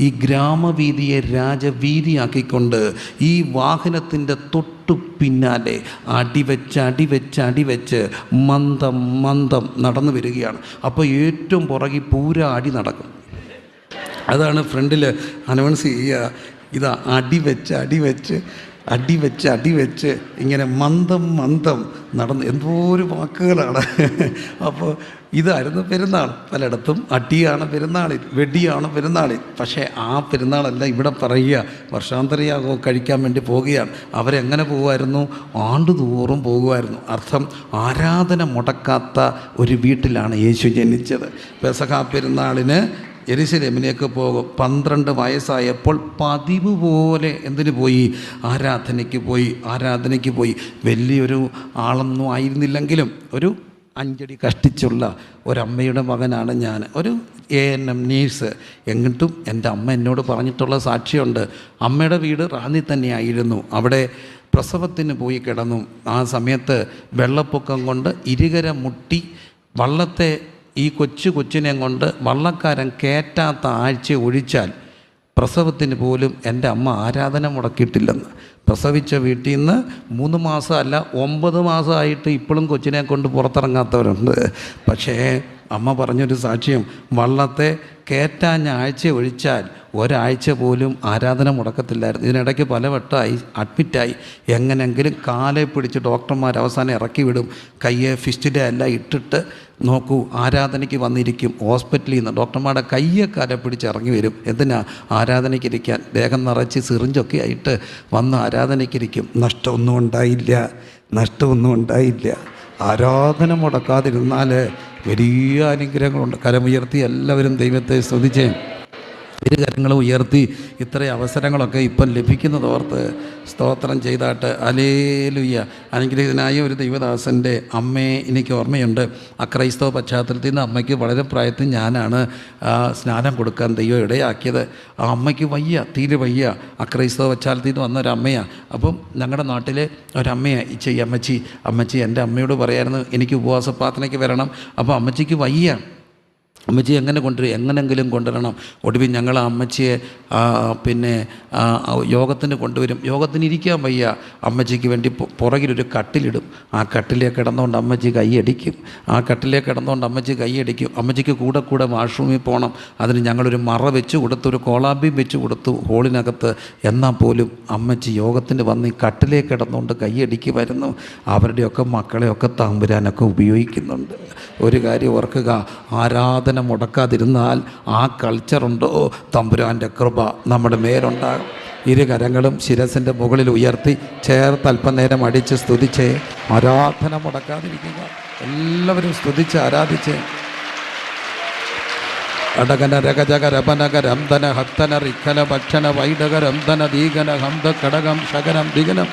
ഈ ഗ്രാമവീതിയെ രാജവീതിയാക്കിക്കൊണ്ട് ഈ വാഹനത്തിൻ്റെ തൊട്ടു പിന്നാലെ അടിവെച്ച് മന്ദം നടന്നു വരികയാണ്. അപ്പോൾ ഏറ്റവും പുറകിൽ പൂര അടി നടക്കും. അതാണ് ഫ്രണ്ടിൽ അനൗൺസ് ചെയ്യുക, ഇതാ അടിവെച്ച് ഇങ്ങനെ മന്ദം നടന്ന്. എന്തോ ഒരു വാക്കുകളാണ്. അപ്പോൾ ഇതായിരുന്നു പെരുന്നാൾ. പലയിടത്തും അടിയാണ് പെരുന്നാളിൽ, വെടിയാണ് പെരുന്നാളിൽ. പക്ഷേ ആ പെരുന്നാളല്ല ഇവിടെ പറയുക. വർഷാന്തരയാകോ കഴിക്കാൻ വേണ്ടി പോവുകയാണ്. അവരെങ്ങനെ പോകുമായിരുന്നു? ആണ്ടുതോറും പോകുമായിരുന്നു. അർത്ഥം, ആരാധന മുടക്കാത്ത ഒരു വീട്ടിലാണ് യേശു ജനിച്ചത്. പെസഹ പെരുന്നാളിന് യെരുശലേമിലേക്ക് പോകും. 12 വയസ്സായപ്പോൾ പതിവ് പോലെ എന്തിനു പോയി? ആരാധനയ്ക്ക് പോയി. വലിയൊരു ആളൊന്നും ആയിരുന്നില്ലെങ്കിലും ഒരു 5 അടി കഷ്ടിച്ചുള്ള ഒരമ്മയുടെ മകനാണ് ഞാൻ, ഒരു ANM നേഴ്സ്. എങ്ങിട്ടും എൻ്റെ അമ്മ എന്നോട് പറഞ്ഞിട്ടുള്ള സാക്ഷിയുണ്ട്. അമ്മയുടെ വീട് റാന്നി തന്നെയായിരുന്നു. അവിടെ പ്രസവത്തിന് പോയി കിടന്നു. ആ സമയത്ത് വെള്ളപ്പൊക്കം കൊണ്ട് ഇരുകര മുട്ടി വള്ളത്തെ ഈ കൊച്ചിനെ കൊണ്ട് വള്ളക്കാരൻ കയറ്റാത്ത ആഴ്ച ഒഴിച്ചാൽ പ്രസവത്തിന് പോലും എൻ്റെ അമ്മ ആരാധന മുടക്കിയിട്ടില്ലെന്ന്. പ്രസവിച്ച വീട്ടിൽ നിന്ന് 3 മാസം അല്ല 9 മാസമായിട്ട് ഇപ്പോഴും കൊച്ചിനെ കൊണ്ട് പുറത്തിറങ്ങാത്തവരുണ്ട്. പക്ഷേ അമ്മ പറഞ്ഞൊരു സാക്ഷ്യം, വള്ളത്തെ കയറ്റാഞ്ഞ ആഴ്ച ഒഴിച്ചാൽ ഒരാഴ്ച പോലും ആരാധന മുടക്കത്തില്ലായിരുന്നു. ഇതിനിടയ്ക്ക് പലവട്ടമായി അഡ്മിറ്റായി. എങ്ങനെയെങ്കിലും കാലെ പിടിച്ച് ഡോക്ടർമാർ അവസാനം ഇറക്കി വിടും. കയ്യെ ഫിസ്റ്റിലെ എല്ലാം ഇട്ടിട്ട് നോക്കൂ, ആരാധനയ്ക്ക് വന്നിരിക്കും. ഹോസ്പിറ്റലിൽ നിന്ന് ഡോക്ടർമാരുടെ കയ്യെ കാലെ പിടിച്ച് ഇറങ്ങി വരും. എന്തിനാ? ആരാധനയ്ക്കിരിക്കാൻ. ദേഹം നിറച്ച് സിറിഞ്ചൊക്കെ ആയിട്ട് വന്ന് ആരാധനയ്ക്കിരിക്കും. നഷ്ടമൊന്നും ഉണ്ടായില്ല. ആരാധന മുടക്കാതിരുന്നാൽ വലിയ അനുഗ്രഹങ്ങളുണ്ട്. കരമുയർത്തി എല്ലാവരും ദൈവത്തെ സ്തുതിച്ചേ. ഇരുകരങ്ങൾ ഉയർത്തി ഇത്രയും അവസരങ്ങളൊക്കെ ഇപ്പം ലഭിക്കുന്നതോർത്ത് സ്തോത്രം ചെയ്താട്ട് ഹല്ലേലൂയ. അനുഗ്രഹീതനായ ഒരു ദൈവദാസൻ്റെ അമ്മയെ എനിക്ക് ഓർമ്മയുണ്ട്. അക്രൈസ്തവ പശ്ചാത്തലത്തിൽ നിന്ന് അമ്മയ്ക്ക് വളരെ പ്രായത്തിൽ ഞാനാണ് സ്നാനം കൊടുക്കാൻ ദൈവം ഇടയാക്കിയത്. ആ അമ്മയ്ക്ക് വയ്യ, തീരെ വയ്യ. അക്രൈസ്തവ പശ്ചാത്തലത്തിൽ നിന്ന് വന്ന ഒരു അമ്മയാണ്. അപ്പം ഞങ്ങളുടെ നാട്ടിലെ ഒരമ്മയാണ് ഈ അമ്മച്ചി എൻ്റെ അമ്മയോട് പറയായിരുന്നു എനിക്ക് ഉപവാസ പ്രാർത്ഥനയ്ക്ക് വരണം. അപ്പോൾ അമ്മച്ചിക്ക് വയ്യ. അമ്മച്ചി എങ്ങനെങ്കിലും കൊണ്ടുവരണം. ഒടുവിൽ ഞങ്ങൾ ആ അമ്മച്ചിയെ യോഗത്തിന് കൊണ്ടുവരും. യോഗത്തിന് ഇരിക്കാൻ വയ്യ. അമ്മച്ചിക്ക് വേണ്ടി പുറകിലൊരു കട്ടിലിടും. ആ കട്ടിലേ കിടന്നുകൊണ്ട് അമ്മച്ചി കൈയടിക്കും. അമ്മച്ചിക്ക് കൂടെ വാഷ്റൂമിൽ പോകണം. അതിന് ഞങ്ങളൊരു മറ വെച്ച് കൊടുത്തു, ഒരു കോളാമ്പിയും വെച്ച് കൊടുത്തു ഹോളിനകത്ത്. എന്നാൽ പോലും അമ്മച്ചി യോഗത്തിന് വന്ന് ഈ കട്ടിലേ കിടന്നുകൊണ്ട് കൈയടിക്കുമായിരുന്നു. അവരുടെയൊക്കെ മക്കളെയൊക്കെ തമ്പുരാനൊക്കെ ഉപയോഗിക്കുന്നുണ്ട്. ഒരു കാര്യം ഓർക്കുക, ആരാധന മുടക്കാതിരുന്നാൽ ആ കൾച്ചറുണ്ടോ തമ്പുരാൻ്റെ കൃപ നമ്മുടെ മേലുണ്ടാകും. ഇരുകരങ്ങളും ശിരസിൻ്റെ മുകളിൽ ഉയർത്തി ചേർത്ത് അല്പനേരം അടിച്ച് സ്തുതിച്ച് ആരാധന മുടക്കാതിരിക്കുക. എല്ലാവരും സ്തുതിച്ച് ആരാധിച്ച് അടകന രഗജക രപനക രംധന ഹത്തന റിഖന ഭക്ഷണ വൈഡക രംധന ദീഗന ഹംദ കടകം ശകനം ദിഗനം.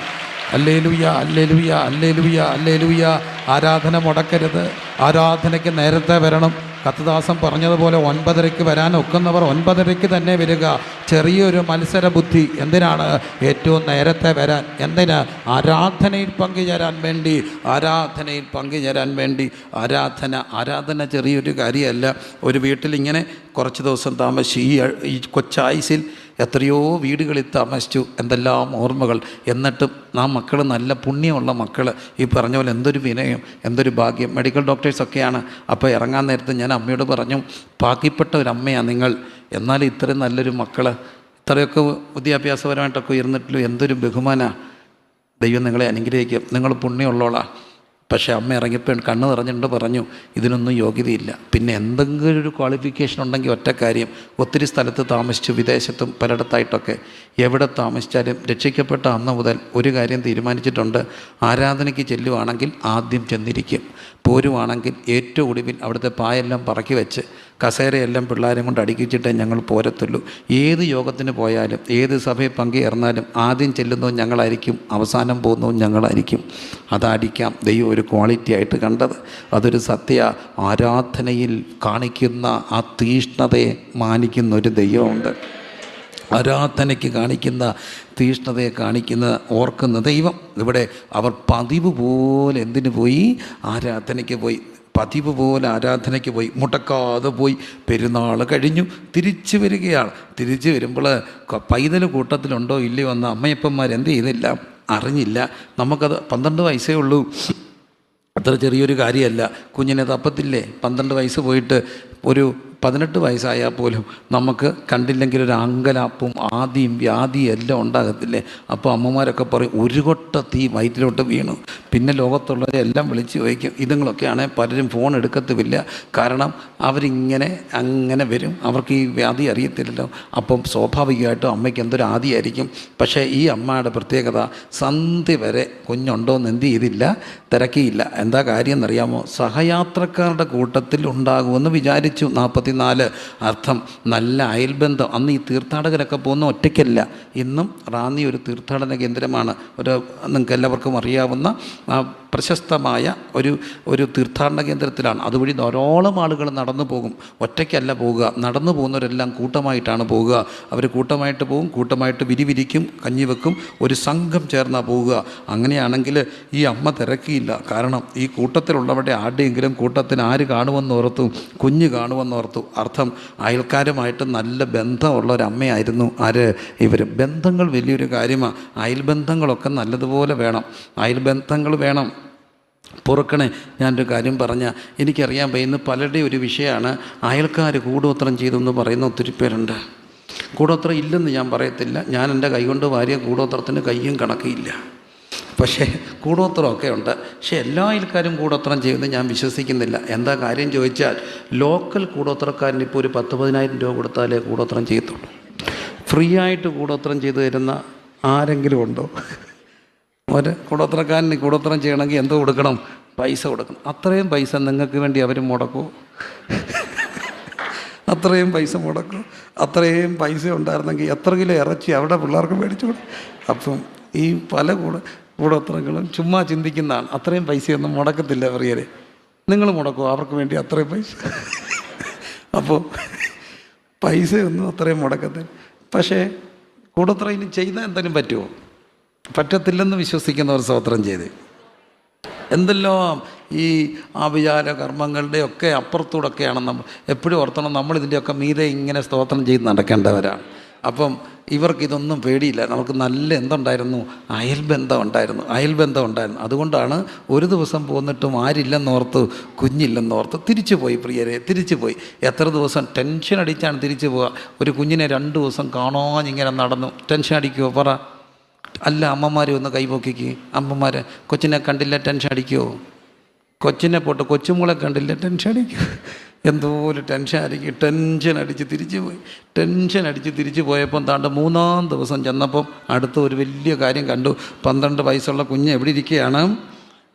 ഹല്ലേലൂയ, ഹല്ലേലൂയ, ഹല്ലേലൂയ, ഹല്ലേലൂയ. ആരാധന മുടക്കരുത്. ആരാധനയ്ക്ക് നേരത്തെ വരണം. കത്തദാസൻ പറഞ്ഞതുപോലെ 9:30 വരാൻ ഒക്കുന്നവർ 9:30 തന്നെ വരിക. ചെറിയൊരു മത്സര ബുദ്ധി. എന്തിനാണ് ഏറ്റവും നേരത്തെ വരാൻ? എന്തിന്? ആരാധനയിൽ പങ്കുചേരാൻ വേണ്ടി. ആരാധന ചെറിയൊരു കാര്യമല്ല. ഒരു വീട്ടിലിങ്ങനെ കുറച്ച് ദിവസം താമസിച്ചു. ഈ കൊച്ചായുസിൽ എത്രയോ വീടുകളിൽ താമസിച്ചു. എന്തെല്ലാം ഓർമ്മകൾ. എന്നിട്ടും ആ മക്കൾ നല്ല പുണ്യമുള്ള മക്കൾ. ഈ പറഞ്ഞ പോലെ എന്തൊരു വിനയം, എന്തൊരു ഭാഗ്യം. മെഡിക്കൽ ഡോക്ടേഴ്സൊക്കെയാണ്. അപ്പോൾ ഇറങ്ങാൻ നേരത്ത് ഞാൻ അമ്മയോട് പറഞ്ഞു, ഭാഗ്യപ്പെട്ട ഒരമ്മയാണ് നിങ്ങൾ. എന്നാലും ഇത്രയും നല്ലൊരു മക്കൾ, ഇത്രയൊക്കെ വിദ്യാഭ്യാസപരമായിട്ടൊക്കെ ഉയർന്നിട്ടുള്ളൂ. എന്തൊരു ബഹുമാനമാണ്. ദൈവം നിങ്ങളെ അനുഗ്രഹിക്കും. നിങ്ങൾ പുണ്യമുള്ളോളാ. പക്ഷേ അമ്മ ഇറങ്ങിയപ്പോൾ കണ്ണ് നിറഞ്ഞിട്ട് പറഞ്ഞു, ഇതിനൊന്നും യോഗ്യതയില്ല. പിന്നെ എന്തെങ്കിലും ഒരു ക്വാളിഫിക്കേഷൻ ഉണ്ടെങ്കിൽ ഒറ്റ കാര്യം, ഒത്തിരി സ്ഥലത്ത് താമസിച്ചു, വിദേശത്തും പലയിടത്തായിട്ടൊക്കെ. എവിടെ താമസിച്ചാലും രക്ഷിക്കപ്പെട്ട അന്ന് മുതൽ ഒരു കാര്യം തീരുമാനിച്ചിട്ടുണ്ട്. ആരാധനയ്ക്ക് ചെല്ലുവാണെങ്കിൽ ആദ്യം ചെന്നിരിക്കും. പോരുവാണെങ്കിൽ ഏറ്റവും ഒടുവിൽ അവിടുത്തെ പായെല്ലാം പറക്കി വെച്ച് കസേരയെല്ലാം പിള്ളേരെ കൊണ്ട് അടുക്കിച്ചിട്ടേ ഞങ്ങൾ പോരത്തുള്ളൂ. ഏത് യോഗത്തിന് പോയാലും ഏത് സഭയിൽ പങ്കുചേർന്നാലും ആദ്യം ചെല്ലുന്നതും ഞങ്ങളായിരിക്കും, അവസാനം പോകുന്നതും ഞങ്ങളായിരിക്കും. അതായിരിക്കാം ദൈവം ഒരു ക്വാളിറ്റി ആയിട്ട് കണ്ടത്. അതൊരു സത്യ. ആരാധനയിൽ കാണിക്കുന്ന ആ തീഷ്ണതയെ മാനിക്കുന്ന ഒരു ദൈവമുണ്ട്. ആരാധനയ്ക്ക് കാണിക്കുന്ന തീഷ്ണതയെ ഓർക്കുന്ന ദൈവം. ഇവിടെ അവർ പതിവ് പോലെ എന്തിനു പോയി? ആരാധനയ്ക്ക് പോയി. പതിവ് പോലെ ആരാധനയ്ക്ക് പോയി, മുടക്കാതെ പോയി. പെരുന്നാൾ കഴിഞ്ഞു തിരിച്ചു വരികയാണ്. തിരിച്ചു വരുമ്പോൾ പൈതൽ കൂട്ടത്തിലുണ്ടോ ഇല്ലയോ എന്ന് അമ്മയപ്പന്മാർ എന്ത് ചെയ്തില്ല, അറിഞ്ഞില്ല. നമുക്കത് 12 വയസ്സേ ഉള്ളൂ. അത്ര ചെറിയൊരു കാര്യമല്ല. കുഞ്ഞിനെ തപ്പത്തില്ലേ? 12 വയസ്സ് പോയിട്ട് ഒരു 18 വയസ്സായാൽ പോലും നമുക്ക് കണ്ടില്ലെങ്കിൽ ഒരു അങ്കലാപ്പും ആദിയും വ്യാധിയും എല്ലാം ഉണ്ടാകത്തില്ലേ? അപ്പോൾ അമ്മമാരൊക്കെ പറയും, ഒരു കൊട്ട തീ വയറ്റിലോട്ട് വീണു. പിന്നെ ലോകത്തുള്ളവരെ എല്ലാം വിളിച്ച് ചോദിക്കും. ഇതുങ്ങളൊക്കെയാണെങ്കിൽ പലരും ഫോൺ എടുക്കത്തുമില്ല. കാരണം അങ്ങനെ വരും. അവർക്ക് ഈ വ്യാധി അറിയത്തില്ലല്ലോ. അപ്പം സ്വാഭാവികമായിട്ടും അമ്മയ്ക്ക് എന്തൊരു ആദിയായിരിക്കും. പക്ഷേ ഈ അമ്മയുടെ പ്രത്യേകത, സന്ധ്യ വരെ കുഞ്ഞുണ്ടോയെന്ന് എന്ത് ചെയ്തില്ല, തിരക്കിയില്ല. എന്താ കാര്യം എന്നറിയാമോ? സഹയാത്രക്കാരുടെ കൂട്ടത്തിൽ ഉണ്ടാകുമെന്ന് വിചാരിച്ചു. 44 അർത്ഥം നല്ല അയൽബന്ധം. അന്ന് ഈ തീർത്ഥാടകരൊക്കെ പോകുന്ന ഒറ്റയ്ക്കല്ല. ഇന്നും റാന്നി ഒരു തീർത്ഥാടന കേന്ദ്രമാണ്. നിങ്ങൾക്ക് എല്ലാവർക്കും അറിയാവുന്ന പ്രശസ്തമായ ഒരു തീർത്ഥാടന കേന്ദ്രത്തിലാണ്. അതുവഴി ധാരാളം ആളുകൾ നടന്നു പോകും. ഒറ്റയ്ക്കല്ല പോവുക. നടന്നു പോകുന്നവരെല്ലാം കൂട്ടമായിട്ടാണ് പോവുക. അവർ കൂട്ടമായിട്ട് പോകും, കൂട്ടമായിട്ട് വിരിവിരിക്കും, കഞ്ഞി വെക്കും, ഒരു സംഘം ചേർന്നാണ് പോവുക. അങ്ങനെയാണെങ്കിൽ ഈ അമ്മ തിരക്കിയില്ല. കാരണം ഈ കൂട്ടത്തിലുള്ളവരുടെ ആരുടെയെങ്കിലും കൂട്ടത്തിന് ആര് കാണുമെന്നോർത്തു? കുഞ്ഞ് കാണുമെന്നോർത്തു. അർത്ഥം അയൽക്കാരുമായിട്ട് നല്ല ബന്ധമുള്ള ഒരമ്മയായിരുന്നു ഇവർ. ബന്ധങ്ങൾ വലിയൊരു കാര്യമാണ്. അയൽബന്ധങ്ങളൊക്കെ നല്ലതുപോലെ വേണം. അയൽബന്ധങ്ങൾ വേണം. പൊറുക്കണേ, ഞാനൊരു കാര്യം പറഞ്ഞാൽ എനിക്കറിയാൻ പറ്റുന്ന പലരുടെയും ഒരു വിഷയമാണ് അയൽക്കാർ കൂടോത്രം ചെയ്തെന്ന് പറയുന്ന ഒത്തിരി പേരുണ്ട്. കൂടോത്രം ഇല്ലെന്ന് ഞാൻ പറയത്തില്ല. ഞാൻ എൻ്റെ കൈകൊണ്ട് വാരിയ കൂടോത്രത്തിന് കയ്യും കണക്കില്ല. പക്ഷേ കൂടോത്രമൊക്കെ ഉണ്ട്. പക്ഷേ എല്ലാ അയൽക്കാരും കൂടോത്രം ചെയ്യുന്നത് ഞാൻ വിശ്വസിക്കുന്നില്ല. എന്താ കാര്യം ചോദിച്ചാൽ, ലോക്കൽ കൂടോത്രക്കാരന് ഇപ്പോൾ ഒരു 10-15,000 രൂപ കൊടുത്താലേ കൂടോത്രം ചെയ്യത്തുള്ളൂ. ഫ്രീ ആയിട്ട് കൂടോത്രം ചെയ്തു തരുന്ന ആരെങ്കിലും ഉണ്ടോ? ഒരു കൂടോത്രക്കാരന് കൂടോത്രം ചെയ്യണമെങ്കിൽ എന്തോ കൊടുക്കണം? പൈസ കൊടുക്കണം. അത്രയും പൈസ നിങ്ങൾക്ക് വേണ്ടി അവർ മുടക്കൂ? അത്രയും പൈസ മുടക്കും. അത്രയും പൈസ ഉണ്ടായിരുന്നെങ്കിൽ എത്ര കിലോ ഇറച്ചി അവിടെ പിള്ളേർക്ക് മേടിച്ചു കൊടുക്കും. അപ്പം ഈ പല കൂടോത്രങ്ങളും ചുമ്മാ ചിന്തിക്കുന്നതാണ്. അത്രയും പൈസയൊന്നും മുടക്കത്തില്ല പ്രിയരെ. നിങ്ങൾ മുടക്കുമോ അവർക്ക് വേണ്ടി അത്രയും പൈസ? അപ്പോൾ പൈസയൊന്നും അത്രയും മുടക്കത്തില്ല. പക്ഷേ കൂടോത്രം ഇനി ചെയ്താൽ എന്തെങ്കിലും പറ്റുമോ? പറ്റത്തില്ലെന്ന് വിശ്വസിക്കുന്നവർ സ്തോത്രം ചെയ്ത്. എന്തെല്ലാം ഈ ആഭിചാര കർമ്മങ്ങളുടെ ഒക്കെ അപ്പുറത്തൂടെയൊക്കെയാണ് നമ്മൾ എപ്പോഴും ഓർത്തണം. നമ്മളിതിൻ്റെയൊക്കെ മീതെ ഇങ്ങനെ സ്തോത്രം ചെയ്ത് നടക്കേണ്ടവരാണ്. അപ്പം ഇവർക്കിതൊന്നും പേടിയില്ല. നമുക്ക് നല്ല എന്തുണ്ടായിരുന്നു? അയൽബന്ധം ഉണ്ടായിരുന്നു. അതുകൊണ്ടാണ് ഒരു ദിവസം പോന്നിട്ടും ആരില്ലെന്നോർത്ത്, കുഞ്ഞില്ലെന്നോർത്ത് തിരിച്ചു പോയി പ്രിയരെ, തിരിച്ചു പോയി. എത്ര ദിവസം ടെൻഷൻ അടിച്ചാണ് തിരിച്ചു പോവുക. ഒരു കുഞ്ഞിനെ 2 ദിവസം കാണാനിങ്ങനെ നടന്നു. ടെൻഷൻ അടിക്കുമോ പറ? അല്ല, അമ്മമാരെ ഒന്ന് കൈപൊക്കിക്ക്. അമ്മമാർ കൊച്ചിനെ കണ്ടില്ല ടെൻഷൻ അടിക്കുമോ? കൊച്ചിനെ പോട്ട് കൊച്ചുമോളെ കണ്ടില്ല ടെൻഷൻ അടിക്കുമോ? എന്തോ ഒരു ടെൻഷൻ ആയിരിക്കും. ടെൻഷൻ അടിച്ച് തിരിച്ചു പോയപ്പം താണ്ട് 3-ാം ദിവസം ചെന്നപ്പം അടുത്ത ഒരു വലിയ കാര്യം കണ്ടു. 12 വയസ്സുള്ള കുഞ്ഞ് എവിടെ ഇരിക്കുകയാണ്?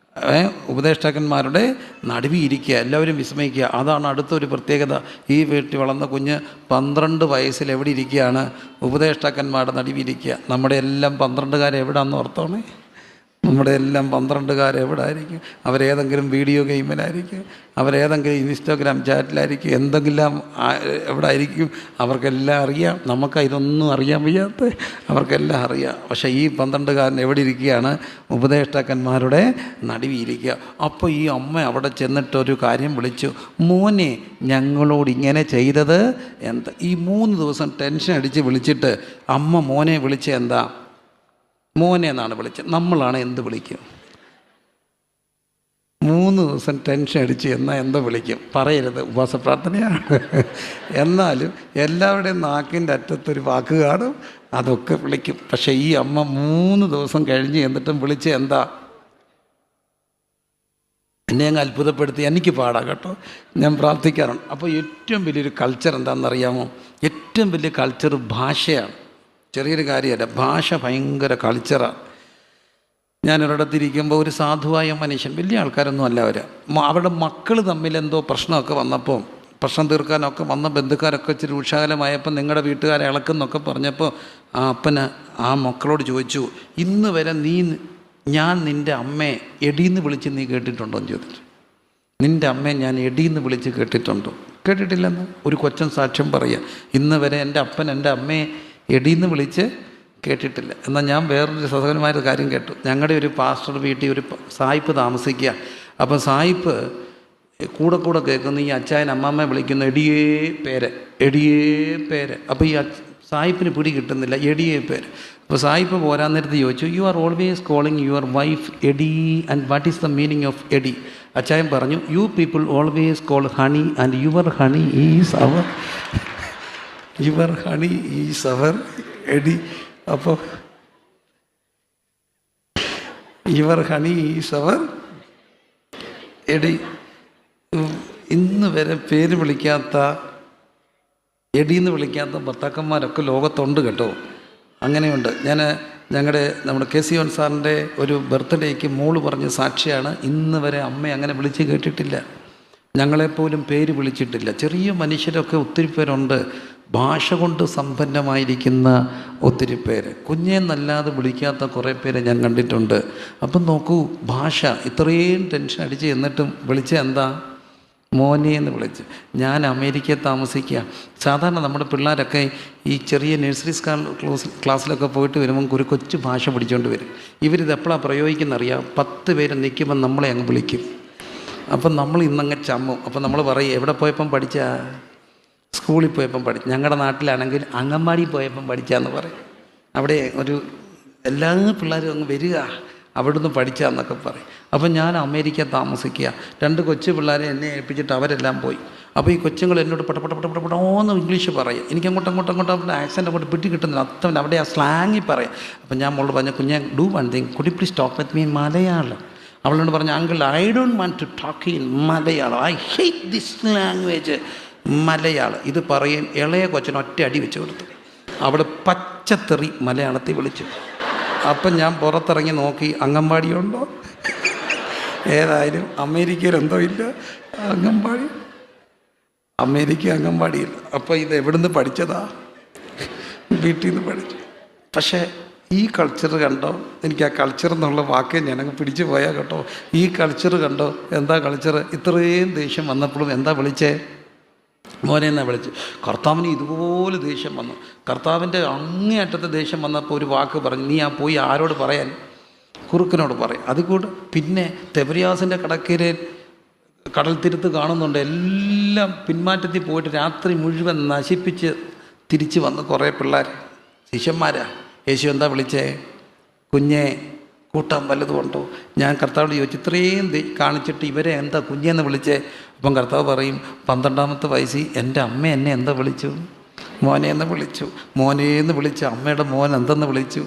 ഉപദേഷ്ടാക്കന്മാരുടെ നടുവിൽ ഇരിക്കുക. എല്ലാവരും വിസ്മയിക്കുക. അതാണ് അടുത്തൊരു പ്രത്യേകത. ഈ വീട്ടിൽ വളർന്ന കുഞ്ഞ് 12 വയസ്സിൽ എവിടെ ഇരിക്കുകയാണ്? ഉപദേഷ്ടാക്കന്മാരുടെ നടുവിൽ ഇരിക്കുക. നമ്മുടെ എല്ലാം 12-കാരെവിടാന്ന് ഓർത്തോണേ. നമ്മുടെ എല്ലാം 12-കാരെവിടെ ആയിരിക്കും? അവരേതെങ്കിലും വീഡിയോ ഗെയിമിലായിരിക്കും, അവരേതെങ്കിലും ഇൻസ്റ്റാഗ്രാം ചാറ്റിലായിരിക്കും, എന്തെങ്കിലും എവിടെ ആയിരിക്കും. അവർക്കെല്ലാം അറിയാം. നമുക്ക് ഇതൊന്നും അറിയാൻ വയ്യാത്ത അവർക്കെല്ലാം അറിയാം. പക്ഷേ ഈ 12-കാരൻ എവിടെ ഇരിക്കുകയാണ്? ഉപദേഷ്ടാക്കന്മാരുടെ നടുവിയിരിക്കുക. അപ്പോൾ ഈ അമ്മ അവിടെ ചെന്നിട്ടൊരു കാര്യം വിളിച്ചു. മോനെ, ഞങ്ങളോട് ഇങ്ങനെ ചെയ്തത് എന്താ? ഈ 3 ദിവസം ടെൻഷൻ അടിച്ച് വിളിച്ചിട്ട് അമ്മ മോനെ വിളിച്ച എന്താ? മോനെ എന്നാണ് വിളിച്ചത്. നമ്മളാണ് എന്ത് വിളിക്കും? 3 ദിവസം ടെൻഷൻ അടിച്ച് എന്നാൽ എന്തോ വിളിക്കും? പറയരുത്, ഉപവാസ പ്രാർത്ഥനയാണ്. എന്നാലും എല്ലാവരുടെയും നാക്കിൻ്റെ അറ്റത്തൊരു വാക്ക് കാണും, അതൊക്കെ വിളിക്കും. പക്ഷേ ഈ അമ്മ 3 ദിവസം കഴിഞ്ഞ് എന്നിട്ടും വിളിച്ച് എന്താ? എന്നെ അങ്ങ് അത്ഭുതപ്പെടുത്തി. എനിക്ക് പാടാം കേട്ടോ, ഞാൻ പ്രാർത്ഥിക്കാറുണ്ട്. അപ്പോൾ ഏറ്റവും വലിയൊരു കൾച്ചർ എന്താണെന്നറിയാമോ? ഏറ്റവും വലിയ കൾച്ചർ ഭാഷയാണ്. ചെറിയൊരു കാര്യമല്ല, ഭാഷ ഭയങ്കര കൾച്ചറാണ്. ഞാനൊരിടത്തിരിക്കുമ്പോൾ ഒരു സാധുവായ മനുഷ്യൻ, വലിയ ആൾക്കാരൊന്നും അല്ല അവർ, അവരുടെ മക്കൾ തമ്മിൽ എന്തോ പ്രശ്നമൊക്കെ വന്നപ്പോൾ, പ്രശ്നം തീർക്കാനൊക്കെ വന്ന ബന്ധുക്കാരൊക്കെ ഇച്ചിരി ഉത്സാഹമായപ്പോൾ നിങ്ങളുടെ വീട്ടുകാരെ ഇളക്കുന്നൊക്കെ പറഞ്ഞപ്പോൾ ആ അപ്പന് ആ മക്കളോട് ചോദിച്ചു, ഇന്ന് വരെ ഞാൻ നിൻ്റെ അമ്മയെ എടീന്ന് വിളിച്ച് നീ കേട്ടിട്ടുണ്ടോ എന്ന് ചോദിച്ചു. നിൻ്റെ അമ്മയെ ഞാൻ എടീന്ന് വിളിച്ച് കേട്ടിട്ടുണ്ടോ? കേട്ടിട്ടില്ലെന്ന് ഒരു കൊച്ചൻ സാക്ഷ്യം പറയുക. ഇന്ന് വരെ എൻ്റെ അപ്പൻ എൻ്റെ അമ്മയെ എടീന്ന് വിളിച്ച് കേട്ടിട്ടില്ല. എന്നാൽ ഞാൻ വേറൊരു സഹോദരന്മാരൊരു കാര്യം കേട്ടു. ഞങ്ങളുടെ ഒരു പാസ്റ്റർ വീട്ടിൽ ഒരു സായിപ്പ് താമസിക്കുക. അപ്പം സായിപ്പ് കൂടെ കേൾക്കുന്ന ഈ അച്ചായൻ അമ്മാമ്മയെ വിളിക്കുന്ന എടിയേ പേര്. അപ്പോൾ ഈ സായിപ്പിന് പിടി കിട്ടുന്നില്ല, എടിയേ പേര്. അപ്പോൾ സായിപ്പ് പോരാൻ നേരത്ത് ചോദിച്ചു, you are always calling your wife എഡി and what is the meaning of എഡി? അച്ചായൻ പറഞ്ഞു, you people always call honey and your honey is our എഡി. അപ്പോൾ യുവർ ഹണി ഈസ് അവർ എഡി. ഇന്ന് വരെ പേര് വിളിക്കാത്ത, എടീന്ന് വിളിക്കാത്ത ഭർത്താക്കന്മാരൊക്കെ ലോകത്തുണ്ട് കേട്ടോ. അങ്ങനെയുണ്ട്. നമ്മുടെ KC Johan സാറിൻ്റെ ഒരു ബർത്ത്ഡേക്ക് മോള് പറഞ്ഞ സാക്ഷിയാണ്, ഇന്ന് വരെ അമ്മ അങ്ങനെ വിളിച്ച് കേട്ടിട്ടില്ല, ഞങ്ങളെപ്പോലും പേര് വിളിച്ചിട്ടില്ല. ചെറിയ മനുഷ്യരൊക്കെ ഒത്തിരി പേരുണ്ട്, ഭാഷ കൊണ്ട് സമ്പന്നമായിരിക്കുന്ന ഒത്തിരി പേര്. കുഞ്ഞെന്നല്ലാതെ വിളിക്കാത്ത കുറേ പേരെ ഞാൻ കണ്ടിട്ടുണ്ട്. അപ്പം നോക്കൂ, ഭാഷ ഇത്രയും ടെൻഷൻ അടിച്ച് എന്നിട്ടും വിളിച്ച എന്താ? മോനെ എന്ന് വിളിച്ച്. ഞാൻ അമേരിക്കയിൽ താമസിക്കുക. സാധാരണ നമ്മുടെ പിള്ളേരൊക്കെ ഈ ചെറിയ നഴ്സറി ക്ലാസ്സിലൊക്കെ പോയിട്ട് വരുമ്പം ഒരു കൊച്ചു ഭാഷ പിടിച്ചുകൊണ്ട് വരും. ഇവരിത് എപ്പോഴാണ് പ്രയോഗിക്കുന്നറിയാം? 10 പേര് നിൽക്കുമ്പം നമ്മളെ അങ്ങ് വിളിക്കും. അപ്പം നമ്മൾ ഇന്നങ്ങ് ചമ്മും. അപ്പം നമ്മൾ പറയും, എവിടെ പോയപ്പം പഠിച്ച? സ്കൂളിൽ പോയപ്പം പഠിച്ചു. ഞങ്ങളുടെ നാട്ടിലാണെങ്കിൽ അംഗൻവാടി പോയപ്പം പഠിച്ചാന്ന് പറയും. അവിടെ എല്ലാ പിള്ളേരും അങ്ങ് വരിക, അവിടുന്ന് പഠിച്ചാന്നൊക്കെ പറയും. അപ്പം ഞാൻ അമേരിക്ക താമസിക്കുക. 2 കൊച്ചു പിള്ളേരെ എന്നെ ഏൽപ്പിച്ചിട്ട് അവരെല്ലാം പോയി. അപ്പോൾ ഈ കൊച്ചുങ്ങൾ എന്നോട് പെട്ടോന്ന് ഇംഗ്ലീഷ് പറയും. എനിക്ക് അങ്ങോട്ട് അവരുടെ ആക്സെൻ്റ് അങ്ങോട്ട് പിടി കിട്ടുന്നില്ല. അത്തം അവിടെ ആ സ്ലാങ്ങിൽ പറയാം. അപ്പം ഞാൻ മോളോട് പറഞ്ഞ, കുഞ്ഞെ do one thing, could you please talk with me in Malayalam? അവളോട് പറഞ്ഞ, uncle I don't want to talk in Malayalam, I hate this language Malayalam. ഇത് പറയും. ഇളയ കൊച്ചിന് ഒറ്റ അടി വെച്ച് കൊടുത്തു. അവിടെ പച്ചത്തെറി മലയാളത്തിൽ വിളിച്ചു. അപ്പം ഞാൻ പുറത്തിറങ്ങി നോക്കി, അംഗൻവാടിയുണ്ടോ? ഏതായാലും അമേരിക്കയിൽ എന്തോ ഇല്ല അംഗൻവാടി. അമേരിക്ക അംഗൻവാടിയിൽ. അപ്പോൾ ഇത് എവിടുന്ന് പഠിച്ചതാ? വീട്ടിൽ നിന്ന് പഠിച്ചു. പക്ഷേ ഈ കൾച്ചർ കണ്ടോ? എനിക്ക് ആ കൾച്ചർ എന്നുള്ള വാക്കേ ഞാനങ്ങ് പിടിച്ചു പോയാൽ കേട്ടോ. ഈ കൾച്ചർ കണ്ടോ? എന്താ കൾച്ചർ? ഇത്രയും ദേഷ്യം വന്നപ്പോഴും എന്താ വിളിച്ചേ? മോനെ എന്നാ വിളിച്ചു. കർത്താവിന് ഇതുപോലെ ദേഷ്യം വന്നു. കർത്താവിൻ്റെ അങ്ങേയറ്റത്തെ ദേഷ്യം വന്നപ്പോൾ ഒരു വാക്ക് പറഞ്ഞു, നീ പോയി ആരോട് പറയാൻ? കുറുക്കനോട് പറയും. അതുകൂടെ പിന്നെ തെബരിയാസിൻ്റെ കടക്കരെ കടൽ തീരത്ത് കാണുന്നുണ്ട്, എല്ലാം പിന്മാറ്റത്തിൽ പോയിട്ട് രാത്രി മുഴുവൻ നശിപ്പിച്ച് തിരിച്ച് വന്ന് കുറേ പിള്ളേർ ശിഷ്യന്മാരാ. യേശു എന്താ വിളിച്ചേ? കുഞ്ഞെ, കൂട്ടാൻ വല്ലതുമുണ്ടോ? ഞാൻ കർത്താവോട് ചോദിച്ചു, ഇത്രയും കാണിച്ചിട്ട് ഇവരെ എന്താ കുഞ്ഞെന്ന് വിളിച്ചേ? അപ്പം കർത്താവ് പറയും, 12ാമത്തെ വയസ്സിൽ എൻ്റെ അമ്മ എന്നെ എന്താ വിളിച്ചു? മോനെ എന്ന് വിളിച്ചു. മോനേന്ന് വിളിച്ചു. അമ്മയുടെ മോൻ എന്തെന്ന് വിളിച്ചു?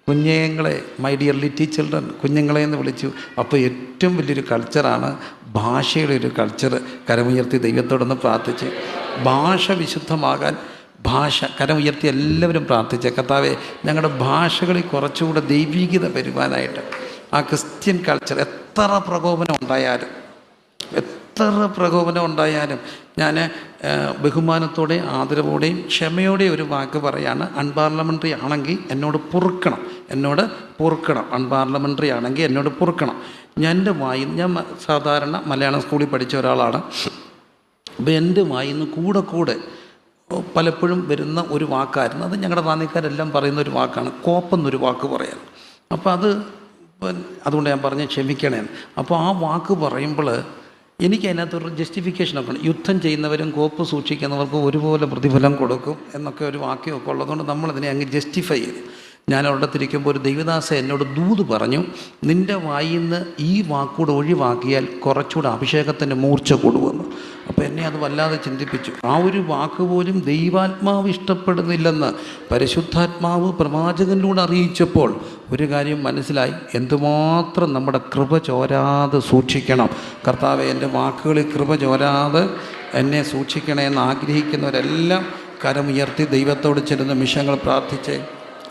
കുഞ്ഞുങ്ങളെ, മൈ ഡിയർ ലിറ്റിൽ ചിൽഡ്രൻ, കുഞ്ഞുങ്ങളെ എന്ന് വിളിച്ചു. അപ്പോൾ ഏറ്റവും വലിയൊരു കൾച്ചറാണ് ഭാഷയുടെ ഒരു കൾച്ചർ. കരമുയർത്തി ദൈവത്തോടൊന്ന് പ്രാർത്ഥിച്ച് ഭാഷ വിശുദ്ധമാകാൻ കരമുയർത്തി എല്ലാവരും പ്രാർത്ഥിച്ച കർത്താവേ, ഞങ്ങളുടെ ഭാഷകളിൽ കുറച്ചുകൂടെ ദൈവീകത വരുവാനായിട്ട് ആ ക്രിസ്ത്യൻ കൾച്ചർ എത്ര പ്രകോപനം ഉണ്ടായാലും ഞാൻ ബഹുമാനത്തോടെയും ആദരവോടെയും ക്ഷമയോടെയും ഒരു വാക്ക് പറയാണ്. അൺപാർലമെൻ്ററി ആണെങ്കിൽ എന്നോട് പൊറുക്കണം. അൺപാർലമെൻ്ററി ആണെങ്കിൽ എന്നോട് പൊറുക്കണം. ഞാൻ സാധാരണ മലയാളം സ്കൂളിൽ പഠിച്ച ഒരാളാണ്. അപ്പോൾ എൻ്റെ വായിന്ന് കൂടെ പലപ്പോഴും വരുന്ന ഒരു വാക്കായിരുന്നു. അത് ഞങ്ങളുടെ നാന്നിക്കാരെല്ലാം പറയുന്ന ഒരു വാക്കാണ്, കോപ്പെന്നൊരു വാക്ക് പറയാൻ. അപ്പോൾ അതുകൊണ്ട് ഞാൻ പറഞ്ഞ് ക്ഷമിക്കണേ. അപ്പോൾ ആ വാക്ക് പറയുമ്പോൾ എനിക്ക് അതിനകത്തൊരു ജസ്റ്റിഫിക്കേഷനൊക്കെ ഉണ്ട്. യുദ്ധം ചെയ്യുന്നവരും കോപ്പ് സൂക്ഷിക്കുന്നവർക്കും ഒരുപോലെ പ്രതിഫലം കൊടുക്കും എന്നൊക്കെ ഒരു വാക്യമൊക്കെ ഉള്ളതുകൊണ്ട് നമ്മളതിനെ അങ്ങ് ജസ്റ്റിഫൈ ചെയ്തു. ഞാൻ ഒരിടത്തിരിക്കുമ്പോൾ ഒരു ദൈവദാസ എന്നോട് ദൂത് പറഞ്ഞു, നിൻ്റെ വായിന്ന് ഈ വാക്കൂടെ ഒഴിവാക്കിയാൽ കുറച്ചുകൂടെ അഭിഷേകത്തിൻ്റെ മൂർച്ച കൂടുമെന്ന്. അപ്പോൾ എന്നെ അത് വല്ലാതെ ചിന്തിപ്പിച്ചു. ആ ഒരു വാക്ക് പോലും ദൈവാത്മാവ് ഇഷ്ടപ്പെടുന്നില്ലെന്ന് പരിശുദ്ധാത്മാവ് പ്രവാചകനിലൂടെ അറിയിച്ചപ്പോൾ ഒരു കാര്യം മനസ്സിലായി, എന്തുമാത്രം നമ്മുടെ കൃപ ചോരാതെ സൂക്ഷിക്കണം. കർത്താവേ, എൻ്റെ വാക്കുകളിൽ കൃപ ചോരാതെ എന്നെ സൂക്ഷിക്കണേ എന്ന് ആഗ്രഹിക്കുന്നവരെല്ലാം കരമുയർത്തി ദൈവത്തോട് ചില നിമിഷങ്ങൾ പ്രാർത്ഥിച്ചേ.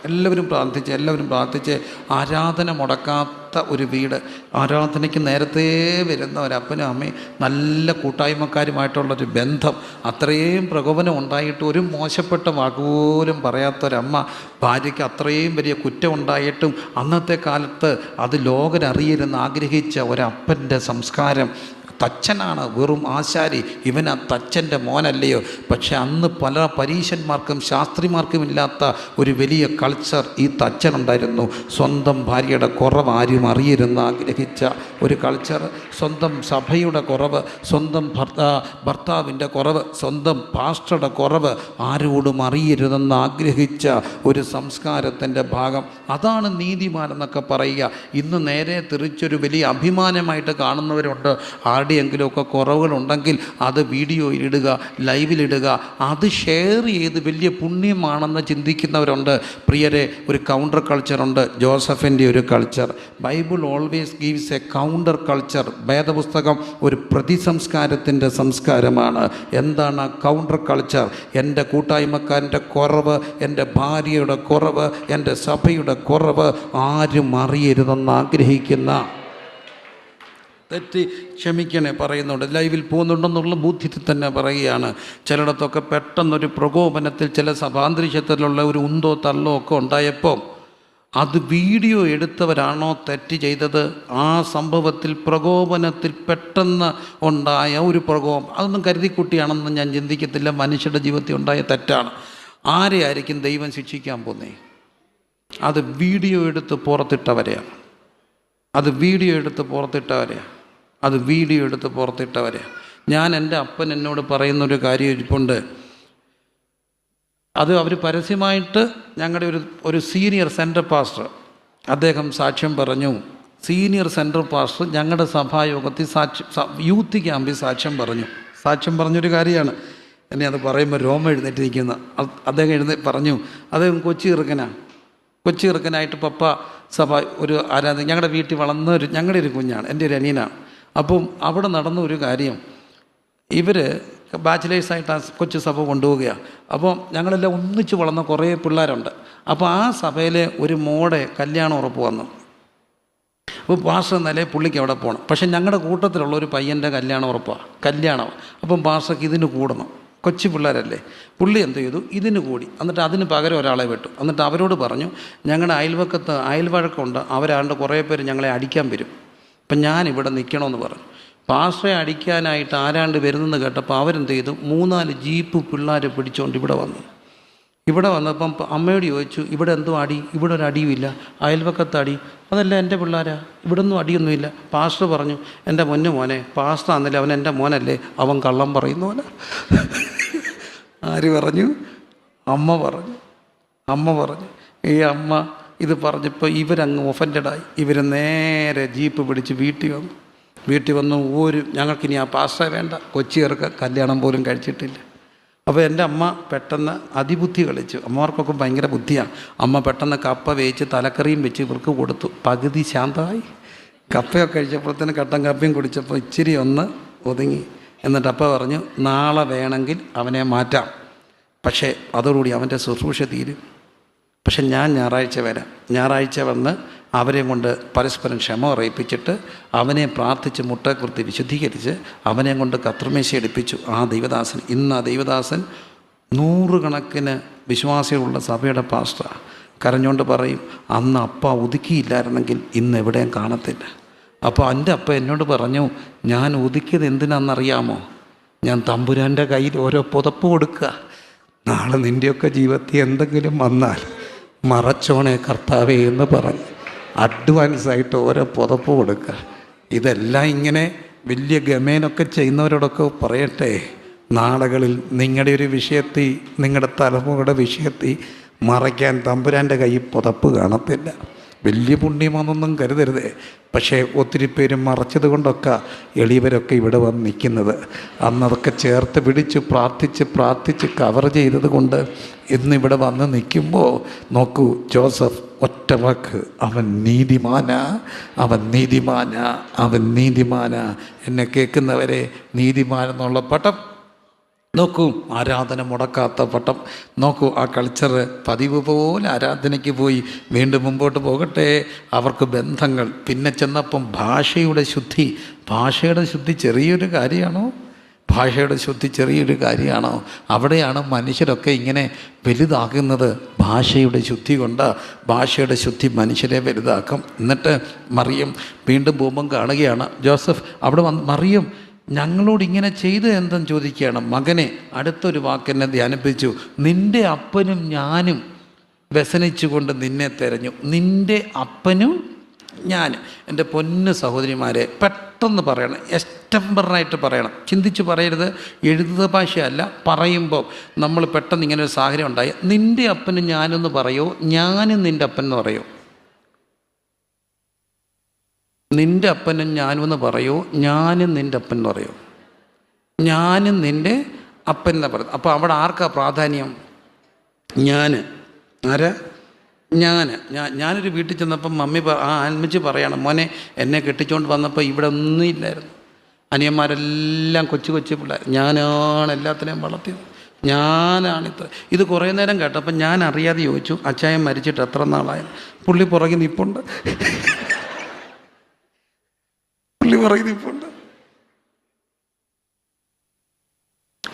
എല്ലാവരും പ്രാർത്ഥിച്ച് ആരാധന മുടക്കാത്ത ഒരു വീട്, ആരാധനയ്ക്ക് നേരത്തെ വരുന്ന ഒരപ്പനും അമ്മയും, നല്ല കൂട്ടായ്മക്കാരുമായിട്ടുള്ളൊരു ബന്ധം, അത്രയും പ്രകോപനം ഉണ്ടായിട്ട് ഒരു മോശപ്പെട്ട വാക്കുപോലും പറയാത്തൊരമ്മ, ഭാര്യയ്ക്ക് അത്രയും വലിയ കുറ്റം ഉണ്ടായിട്ടും അന്നത്തെ കാലത്ത് അത് ലോകരറിയരുന്ന് ആഗ്രഹിച്ച ഒരപ്പൻ്റെ സംസ്കാരം. തച്ചനാണ് വെറും ആശാരി, ഇവൻ ആ തച്ചൻ്റെ മോനല്ലയോ? പക്ഷെ അന്ന് പല പരീശന്മാർക്കും ശാസ്ത്രിമാർക്കും ഇല്ലാത്ത ഒരു വലിയ കൾച്ചർ ഈ തച്ചനുണ്ടായിരുന്നു. സ്വന്തം ഭാര്യയുടെ കുറവ് ആരും അറിയരുന്ന് ആഗ്രഹിച്ച ഒരു കൾച്ചർ, സ്വന്തം സഭയുടെ കുറവ്, സ്വന്തം ഭർത്താവിൻ്റെ കുറവ്, സ്വന്തം പാസ്റ്ററുടെ കുറവ് ആരോടും അറിയരുതെന്ന് ആഗ്രഹിച്ച ഒരു സംസ്കാരത്തിൻ്റെ ഭാഗം. അതാണ് നീതിമാനെന്നൊക്കെ പറയുക. ഇന്ന് നേരെ തിരിച്ചൊരു വലിയ അഭിമാനമായിട്ട് കാണുന്നവരുണ്ട്. എങ്കിലുമൊക്കെ കുറവുകളുണ്ടെങ്കിൽ അത് വീഡിയോയിലിടുക, ലൈവിലിടുക, അത് ഷെയർ ചെയ്ത് വലിയ പുണ്യമാണെന്ന് ചിന്തിക്കുന്നവരുണ്ട്. പ്രിയരെ, ഒരു കൗണ്ടർ കൾച്ചറുണ്ട്, ജോസഫിൻ്റെ ഒരു culture. Bible always gives A counter culture. വേദപുസ്തകം ഒരു പ്രതിസംസ്കാരത്തിൻ്റെ സംസ്കാരമാണ്. എന്താണ് കൗണ്ടർ കൾച്ചർ? എൻ്റെ കൂട്ടായ്മക്കാരൻ്റെ കുറവ്, എൻ്റെ ഭാര്യയുടെ കുറവ്, എൻ്റെ സഭയുടെ കുറവ് ആരും അറിയരുതെന്ന് ആഗ്രഹിക്കുന്ന, തെറ്റി ക്ഷമിക്കണേ പറയുന്നുണ്ട്, ലൈവിൽ പോകുന്നുണ്ടെന്നുള്ള ബോധ്യത്തിൽ തന്നെ പറയുകയാണ്. ചിലയിടത്തൊക്കെ പെട്ടെന്നൊരു പ്രകോപനത്തിൽ ചില സഭാന്തരീക്ഷത്തിലുള്ള ഒരു ഉന്തോ തള്ളോ ഒക്കെ ഉണ്ടായപ്പോൾ അത് വീഡിയോ എടുത്തവരാണോ തെറ്റ് ചെയ്തത്? ആ സംഭവത്തിൽ പ്രകോപനത്തിൽ പെട്ടെന്ന് ഉണ്ടായ ഒരു പ്രകോപനം, അതൊന്നും കരുതിക്കുട്ടിയാണെന്ന് ഞാൻ ചിന്തിക്കത്തില്ല. മനുഷ്യരുടെ ജീവിതത്തിൽ ഉണ്ടായ തെറ്റാണ്. ആരെയായിരിക്കും ദൈവം ശിക്ഷിക്കാൻ പോകുന്നത്? അത് വീഡിയോ എടുത്ത് പുറത്തിട്ടവരെയാണ്. ഞാൻ എൻ്റെ അപ്പൻ എന്നോട് പറയുന്നൊരു കാര്യം ഇരിപ്പുണ്ട്. അത് അവർ പരസ്യമായിട്ട് ഞങ്ങളുടെ ഒരു സീനിയർ സെൻട്രൽ പാസ്റ്റർ അദ്ദേഹം സാക്ഷ്യം പറഞ്ഞു. സീനിയർ സെൻട്രൽ പാസ്റ്റർ ഞങ്ങളുടെ സഭായോഗത്തിൽ യൂത്ത് ക്യാമ്പിൽ സാക്ഷ്യം പറഞ്ഞൊരു കാര്യമാണ്. എന്നെ അത് പറയുമ്പോൾ രോമം എഴുന്നേറ്റിരിക്കുന്ന അദ്ദേഹം പറഞ്ഞു. അദ്ദേഹം കൊച്ചി ചെറുക്കനായിട്ട് പപ്പ സഭ ഒരു ആരാധന ഞങ്ങളുടെ വീട്ടിൽ വളർന്ന ഞങ്ങളുടെ ഒരു കുഞ്ഞാണ്, എൻ്റെ ഒരു അനിയനാണ്. അപ്പം അവിടെ നടന്ന ഒരു കാര്യം, ഇവർ ബാച്ചിലേഴ്സായിട്ട് ആ കൊച്ചു സഭ കൊണ്ടുപോവുകയാണ്. അപ്പോൾ ഞങ്ങളെല്ലാം ഒന്നിച്ച് വളർന്ന കുറേ പിള്ളേരുണ്ട്. അപ്പോൾ ആ സഭയിലെ ഒരു മോടെ കല്യാണം ഉറപ്പ് വന്നു. അപ്പോൾ പാസ്റ്റർ എന്നാലേ പുള്ളിക്ക് അവിടെ പോകണം. പക്ഷേ ഞങ്ങളുടെ കൂട്ടത്തിലുള്ള ഒരു പയ്യൻ്റെ കല്യാണം ഉറപ്പാണ്, കല്യാണം. അപ്പം പാസ്റ്റർക്ക് ഇതിന് കൂടണം, കൊച്ചു പിള്ളേരല്ലേ. പുള്ളി എന്ത് ചെയ്തു, ഇതിന് കൂടി. എന്നിട്ട് അതിന് പകരം ഒരാളെ വിട്ടു. എന്നിട്ട് അവരോട് പറഞ്ഞു, ഞങ്ങളുടെ അയൽവഴക്കമുണ്ട്, അവരാണ്ട് കുറേ പേര് ഞങ്ങളെ അടിക്കാൻ വരും, അപ്പം ഞാനിവിടെ നിൽക്കണമെന്ന് പറഞ്ഞു. പാസ്റ്ററെ അടിക്കാനായിട്ട് ആരാണ്ട് വരുന്നെന്ന് കേട്ടപ്പോൾ അവരെന്ത് ചെയ്തു, 3-4 ജീപ്പ് പിള്ളേർ പിടിച്ചുകൊണ്ട് ഇവിടെ വന്നപ്പം അമ്മയോട് ചോദിച്ചു, ഇവിടെ എന്തോ അടി? ഇവിടെ ഒരു അടിയുമില്ല. അയൽവക്കത്ത് അടി? അതല്ല എൻ്റെ പിള്ളേരാ, ഇവിടെ ഒന്നും അടിയൊന്നുമില്ല. പാസ്റ്റർ പറഞ്ഞു, എൻ്റെ മോനെ, പാസ്റ്റർ ആണെന്നല്ലേ, അവൻ എൻ്റെ മോനല്ലേ, അവൻ കള്ളം പറയുന്ന പോലെ. ആര് പറഞ്ഞു? അമ്മ പറഞ്ഞു. ഈ അമ്മ ഇത് പറഞ്ഞപ്പോൾ ഇവരങ്ങ് ഒഫൻഡഡായി. ഇവർ നേരെ ജീപ്പ് പിടിച്ച് വീട്ടിൽ വന്നു. ഞങ്ങൾക്കിനി ആ പാസ്റ്ററെ വേണ്ട, കൊച്ചിയർക്ക് കല്യാണം പോലും കഴിച്ചിട്ടില്ല. അപ്പോൾ എൻ്റെ അമ്മ പെട്ടെന്ന് അതിബുദ്ധി കളിച്ചു. അമ്മമാർക്കൊക്കെ ഭയങ്കര ബുദ്ധിയാണ്. അമ്മ പെട്ടെന്ന് കപ്പ വേവിച്ച് തലക്കറിയും വെച്ച് ഇവർക്ക് കൊടുത്തു. പകുതി ശാന്തമായി. കപ്പയൊക്കെ കഴിച്ചപ്പോഴത്തേന് കട്ടൻ കാപ്പിയും കുടിച്ചപ്പോൾ ഇച്ചിരി ഒന്ന് ഒതുങ്ങി. എന്നിട്ട് അപ്പ പറഞ്ഞു, നാളെ വേണമെങ്കിൽ അവനെ മാറ്റാം, പക്ഷേ അതോടുകൂടി അവൻ്റെ ശുശ്രൂഷ തീരും. പക്ഷെ ഞാൻ ഞായറാഴ്ച വന്ന് അവരെ കൊണ്ട് പരസ്പരം ക്ഷമ പറയിപ്പിച്ചിട്ട് അവനെ പ്രാർത്ഥിച്ച് മുട്ടക്കുർത്തി വിശുദ്ധീകരിച്ച് അവനെ കൊണ്ട് കർത്തൃമേശ എടുപ്പിച്ചു. ഇന്ന് ആ ദൈവദാസൻ 100 കണക്കിന് വിശ്വാസികളുള്ള സഭയുടെ പാസ്റ്ററാണ്. കരഞ്ഞുകൊണ്ട് പറയും, അന്ന് അപ്പ ഒതുക്കിയില്ലായിരുന്നെങ്കിൽ ഇന്ന് എവിടെയും കാണത്തില്ല. അപ്പോൾ എൻ്റെ അപ്പ എന്നോട് പറഞ്ഞു, ഞാൻ ഒതുക്കിയത് എന്തിനാണെന്നറിയാമോ? ഞാൻ തമ്പുരാൻ്റെ കയ്യിൽ ഓരോ പുതപ്പ് കൊടുക്കുക. നാളെ നിൻ്റെയൊക്കെ ജീവിതത്തിൽ എന്തെങ്കിലും വന്നാൽ മറച്ചോണേ കർത്താവേ എന്ന് പറഞ്ഞ് അഡ്വാൻസായിട്ട് ഓരോ പുതപ്പ് കൊടുക്കുക. ഇതെല്ലാം ഇങ്ങനെ വലിയ ഗമേനൊക്കെ ചെയ്യുന്നവരോടൊക്കെ പറയട്ടെ, നാളുകളിൽ നിങ്ങളുടെ ഒരു വിഷയത്തിൽ, നിങ്ങളുടെ തലമുറയുടെ വിഷയത്തിൽ മറയ്ക്കാൻ തമ്പുരാൻ്റെ കയ്യിൽ പുതപ്പ് കാണത്തില്ല. വലിയ പുണ്യമാണെന്നൊന്നും കരുതരുതേ. പക്ഷേ ഒത്തിരി പേര് മറച്ചത് കൊണ്ടൊക്കെ എളിയവരൊക്കെ ഇവിടെ വന്ന് നിൽക്കുന്നത്. അന്നതൊക്കെ ചേർത്ത് പിടിച്ച് പ്രാർത്ഥിച്ച് കവർ ചെയ്തത് കൊണ്ട് ഇന്നിവിടെ വന്ന് നിൽക്കുമ്പോൾ നോക്കൂ, ജോസഫ് ഒറ്റ വാക്ക്, അവൻ നീതിമാനാ. എന്നെ കേൾക്കുന്നവരെ, നീതിമാനെന്നുള്ള പട്ടം നോക്കൂ, ആരാധന മുടക്കാത്ത പട്ടം നോക്കൂ. ആ കൾച്ചർ പതിവ് പോലെ ആരാധനയ്ക്ക് പോയി വീണ്ടും മുമ്പോട്ട് പോകട്ടെ. അവർക്ക് ബന്ധങ്ങൾ. പിന്നെ ചെന്നപ്പം ഭാഷയുടെ ശുദ്ധി ചെറിയൊരു കാര്യമാണോ? അവിടെയാണ് മനുഷ്യരൊക്കെ ഇങ്ങനെ വലുതാകുന്നത്. ഭാഷയുടെ ശുദ്ധി കൊണ്ട്. ഭാഷയുടെ ശുദ്ധി മനുഷ്യരെ വലുതാക്കും. എന്നിട്ട് മറിയം വീണ്ടും പോകുമ്പം കാണുകയാണ്, ജോസഫ് അവിടെ വന്ന് മറിയം ഞങ്ങളോട് ഇങ്ങനെ ചെയ്ത് എന്തെന്ന് ചോദിക്കുകയാണ്. മകനെ, അടുത്തൊരു വാക്കെന്നെ ധ്യാനിപ്പിച്ചു, നിൻ്റെ അപ്പനും ഞാനും വ്യസനിച്ചുകൊണ്ട് നിന്നെ തിരഞ്ഞു. നിൻ്റെ അപ്പനും ഞാനും. എൻ്റെ പൊന്നു സഹോദരിമാരെ, പെട്ടെന്ന് പറയണം, എസ്റ്റംബറായിട്ട് പറയണം, ചിന്തിച്ച് പറയരുത്. എഴുതുന്ന ഭാഷയല്ല. പറയുമ്പോൾ നമ്മൾ പെട്ടെന്ന് ഇങ്ങനെ ഒരു സാഹചര്യം ഉണ്ടായി, നിൻ്റെ അപ്പനും ഞാനെന്ന് പറയോ, ഞാനും നിൻ്റെ അപ്പൻ എന്ന് പറയോ? നിൻ്റെ അപ്പനും ഞാനും എന്ന് പറയോ, ഞാനും നിൻ്റെ അപ്പൻ എന്ന് പറയോ? ഞാനും നിൻ്റെ അപ്പൻ എന്ന് പറയുന്നത്. അപ്പോൾ അവിടെ ആർക്കാ പ്രാധാന്യം? ഞാനൊരു വീട്ടിൽ ചെന്നപ്പം അമ്മച്ചി പറയണം, മോനെ എന്നെ കെട്ടിച്ചുകൊണ്ട് വന്നപ്പോൾ ഇവിടെ ഒന്നും ഇല്ലായിരുന്നു. അനിയന്മാരെല്ലാം കൊച്ചു പിള്ളേർ, ഞാനാണ് എല്ലാത്തിനെയും വളർത്തിയത്, ഞാനാണിത്ര. ഇത് കുറേ നേരം കേട്ടപ്പം ഞാൻ അറിയാതെ ചോദിച്ചു, അച്ചായൻ മരിച്ചിട്ട് എത്ര നാളായത്? പുള്ളി പുറകിൽ നിൽപ്പുണ്ട്.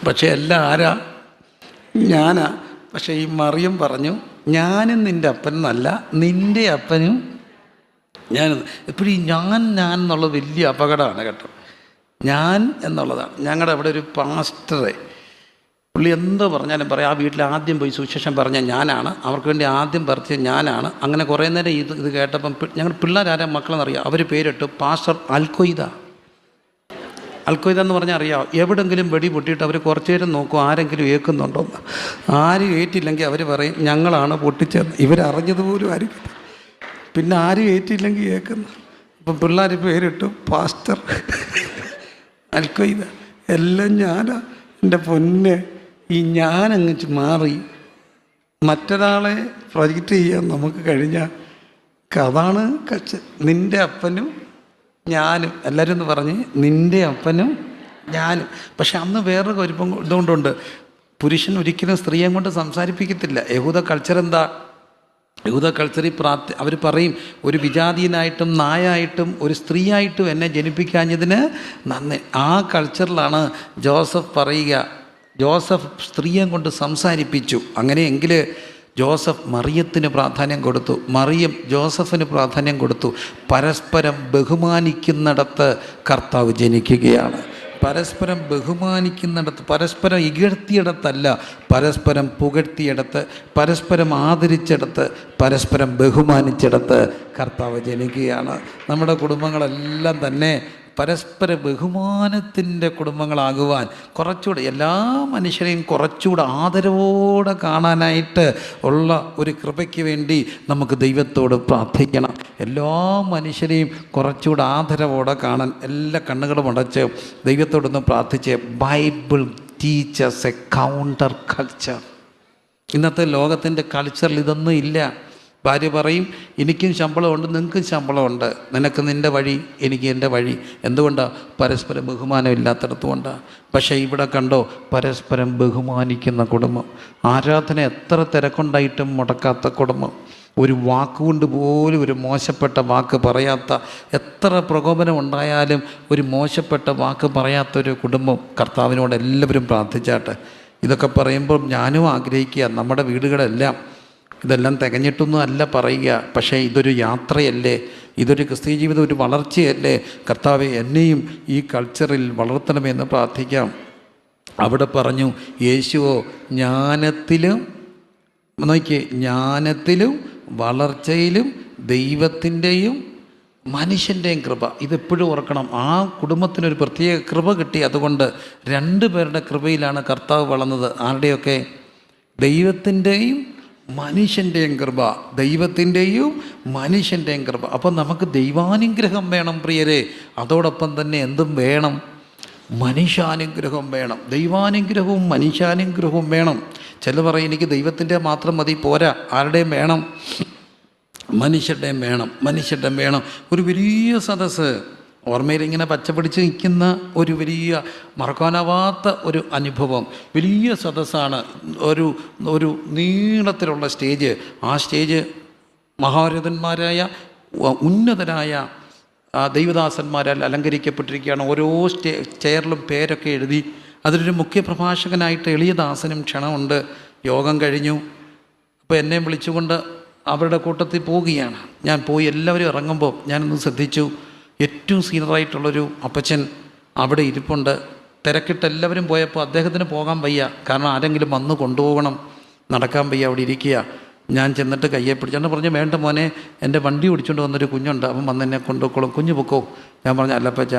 പക്ഷെ എല്ലാം ആരാ? ഞാനാ. പക്ഷെ ഈ മറിയം പറഞ്ഞു, ഞാനും നിൻ്റെ അപ്പൻ എന്നല്ല, നിൻ്റെ അപ്പനും ഞാനും. ഇപ്പോഴും ഈ ഞാൻ എന്നുള്ളത് വലിയ അപകടമാണ് കേട്ടോ. ഞാൻ എന്നുള്ളതാണ്. ഞങ്ങളുടെ അവിടെ ഒരു പാസ്റ്ററെ, പുള്ളി എന്തോ പറഞ്ഞാലും പറയാം, ആ വീട്ടിൽ ആദ്യം പോയി സുവിശേഷം പറഞ്ഞ ഞാനാണ്, അവർക്ക് വേണ്ടി ആദ്യം പറിച്ചത് ഞാനാണ്. അങ്ങനെ കുറേ നേരം ഇത് കേട്ടപ്പം ഞങ്ങളുടെ പിള്ളേരാരാ മക്കളെന്നറിയാം, അവർ പേരിട്ടു പാസ്റ്റർ അൽക്കൊയ്ത എന്ന് പറഞ്ഞാൽ അറിയാം. എവിടെങ്കിലും വെടി പൊട്ടിയിട്ട് അവർ കുറച്ച് നേരം നോക്കും ആരെങ്കിലും ഏൽക്കുന്നുണ്ടോ. ആരും ഏറ്റില്ലെങ്കിൽ അവർ പറയും ഞങ്ങളാണ് പൊട്ടിച്ചത്. ഇവരറിഞ്ഞതുപോലും ആയിരിക്കും. പിന്നെ ആരും ഏറ്റില്ലെങ്കിൽ ഏൽക്കുന്നു. അപ്പം പിള്ളേർ പേരിട്ടു പാസ്റ്റർ അൽക്കൊയ്ത. എല്ലാം ഞാനാ. എൻ്റെ പൊന്നെ, ഈ ഞാനങ്ങ് മാറി മറ്റൊരാളെ പ്രൊജക്റ്റ് ചെയ്യാൻ നമുക്ക് കഴിഞ്ഞാൽ അതാണ് നിൻ്റെ അപ്പനും ഞാനും. എല്ലാവരും ഒന്ന് പറഞ്ഞ്, നിൻ്റെ അപ്പനും ഞാനും. പക്ഷെ അന്ന് വേറൊരു ഇതുകൊണ്ടുണ്ട്, പുരുഷൻ ഒരിക്കലും സ്ത്രീയെ കൊണ്ട് സംസാരിപ്പിക്കത്തില്ല. യഹൂദ കൾച്ചർ എന്താ? യഹൂദ കൾച്ചറിൽ അവർ പറയും, ഒരു വിജാതീയനായിട്ടും നായായിട്ടും ഒരു സ്ത്രീയായിട്ടും എന്നെ ജനിപ്പിക്കാഞ്ഞതിന് നന്ദി. ആ കൾച്ചറിലാണ് ജോസഫ് പറയുക, ജോസഫ് സ്ത്രീയെ കൊണ്ട് സംസാരിപ്പിച്ചു. അങ്ങനെയെങ്കിൽ ജോസഫ് മറിയത്തിന് പ്രാധാന്യം കൊടുത്തു, മറിയം ജോസഫിന് പ്രാധാന്യം കൊടുത്തു. പരസ്പരം ബഹുമാനിക്കുന്നിടത്ത് കർത്താവ് ജനിക്കുകയാണ്. പരസ്പരം ബഹുമാനിക്കുന്നിടത്ത്, പരസ്പരം ഇകഴ്ത്തിയിടത്തല്ല, പരസ്പരം പുകഴ്ത്തിയിടത്ത്, പരസ്പരം ആദരിച്ചിടത്ത്, പരസ്പരം ബഹുമാനിച്ചിടത്ത് കർത്താവ് ജനിക്കുകയാണ്. നമ്മുടെ കുടുംബങ്ങളെല്ലാം തന്നെ പരസ്പര ബഹുമാനത്തിൻ്റെ കുടുംബങ്ങളാകുവാൻ, കുറച്ചുകൂടെ എല്ലാ മനുഷ്യരെയും കുറച്ചുകൂടെ ആദരവോടെ കാണാനായിട്ട് ഉള്ള ഒരു കൃപയ്ക്ക് വേണ്ടി നമുക്ക് ദൈവത്തോട് പ്രാർത്ഥിക്കണം. എല്ലാ മനുഷ്യരെയും കുറച്ചുകൂടെ ആദരവോടെ കാണാൻ എല്ലാ കണ്ണുകളും അടച്ച് ദൈവത്തോടൊന്ന് പ്രാർത്ഥിച്ച്, Bible teachers A counter culture. ഇന്നത്തെ ലോകത്തിൻ്റെ കൾച്ചറിൽ ഇതൊന്നും ഇല്ല. ഭാര്യ പറയും, എനിക്കും ശമ്പളമുണ്ട്, നിനക്കും ശമ്പളമുണ്ട്, നിനക്ക് നിൻ്റെ വഴി, എനിക്ക് എൻ്റെ വഴി. എന്തുകൊണ്ടാണ്? പരസ്പരം ബഹുമാനം ഇല്ലാത്തടത്തുകൊണ്ടാണ്. പക്ഷേ ഇവിടെ കണ്ടോ, പരസ്പരം ബഹുമാനിക്കുന്ന കുടുംബം. ആരാധന എത്ര തിരക്കുണ്ടായിട്ടും മുടക്കാത്ത കുടുംബം. ഒരു വാക്കുകൊണ്ട് പോലും ഒരു മോശപ്പെട്ട വാക്ക് പറയാത്ത, എത്ര പ്രകോപനം ഉണ്ടായാലും ഒരു മോശപ്പെട്ട വാക്ക് പറയാത്തൊരു കുടുംബം. കർത്താവിനോട് എല്ലാവരും പ്രാർത്ഥിച്ചാട്ടെ. ഇതൊക്കെ പറയുമ്പോൾ ഞാനും ആഗ്രഹിക്കുക, നമ്മുടെ വീടുകളെല്ലാം ഇതെല്ലാം തികഞ്ഞിട്ടൊന്നും അല്ല പറയുക, പക്ഷേ ഇതൊരു യാത്രയല്ലേ, ഇതൊരു ക്രിസ്തീയ ജീവിതം ഒരു വളർച്ചയല്ലേ. കർത്താവെ, എന്നെയും ഈ കൾച്ചറിൽ വളർത്തണമെന്ന് പ്രാർത്ഥിക്കാം. അവിടെ പറഞ്ഞു, യേശുവോ ജ്ഞാനത്തിലും, നോക്കിയേ, ജ്ഞാനത്തിലും വളർച്ചയിലും ദൈവത്തിൻ്റെയും മനുഷ്യൻ്റെയും കൃപ. ഇതെപ്പോഴും ഓർക്കണം. ആ കുടുംബത്തിനൊരു പ്രത്യേക കൃപ കിട്ടി. അതുകൊണ്ട് രണ്ടുപേരുടെ കൃപയിലാണ് കർത്താവ് വളർന്നത്. ആരുടെയൊക്കെ? ദൈവത്തിൻ്റെയും മനുഷ്യൻ്റെയും കൃപ, ദൈവത്തിൻ്റെയും മനുഷ്യൻ്റെയും കൃപ. അപ്പം നമുക്ക് ദൈവാനുഗ്രഹം വേണം പ്രിയരെ. അതോടൊപ്പം തന്നെ എന്തും വേണം? മനുഷ്യാനുഗ്രഹം വേണം. ദൈവാനുഗ്രഹവും മനുഷ്യാനുഗ്രഹവും വേണം. ചില പറയും, എനിക്ക് ദൈവത്തിൻ്റെ മാത്രം മതി, പോരാ, ആരുടെയും വേണം, മനുഷ്യരുടെയും വേണം, മനുഷ്യരുടെയും വേണം. ഒരു വലിയ സദസ്സ് ഓർമ്മയിൽ ഇങ്ങനെ പച്ചപിടിച്ച് നിൽക്കുന്ന ഒരു വലിയ മറക്കാനാവാത്ത ഒരു അനുഭവം. വലിയ സദസ്സാണ്, ഒരു നീളത്തിലുള്ള സ്റ്റേജ്. ആ സ്റ്റേജ് മഹാരഥന്മാരായ ഉന്നതരായ ദൈവദാസന്മാരാൽ അലങ്കരിക്കപ്പെട്ടിരിക്കുകയാണ്. ഓരോ ചെയറിലും പേരൊക്കെ എഴുതി. അതിലൊരു മുഖ്യ പ്രഭാഷകനായിട്ട് എളിയദാസനും ക്ഷണമുണ്ട്. യോഗം കഴിഞ്ഞു. അപ്പോൾ എന്നെ വിളിച്ചുകൊണ്ട് അവരുടെ കൂട്ടത്തിൽ പോവുകയാണ്. ഞാൻ പോയി എല്ലാവരും ഇറങ്ങുമ്പോൾ ഞാനൊന്ന് ശ്രദ്ധിച്ചു. ഏറ്റവും സീനിയറായിട്ടുള്ളൊരു അപ്പച്ചൻ അവിടെ ഇരിപ്പുണ്ട്. തിരക്കിട്ട് എല്ലാവരും പോയപ്പോൾ അദ്ദേഹത്തിന് പോകാൻ വയ്യ. കാരണം ആരെങ്കിലും വന്ന് കൊണ്ടുപോകണം, നടക്കാൻ വയ്യ, അവിടെ ഇരിക്കുക. ഞാൻ ചെന്നിട്ട് കയ്യെ പിടിച്ചോണ്ട് പറഞ്ഞു, വേണ്ട മോനെ, എൻ്റെ വണ്ടി ഓടിച്ചുകൊണ്ട് വന്നൊരു കുഞ്ഞുണ്ട്, അവൻ വന്ന് എന്നെ കൊണ്ടുപോയിക്കോളും, കുഞ്ഞു പൊക്കോ. ഞാൻ പറഞ്ഞു, അല്ല അപ്പച്ച,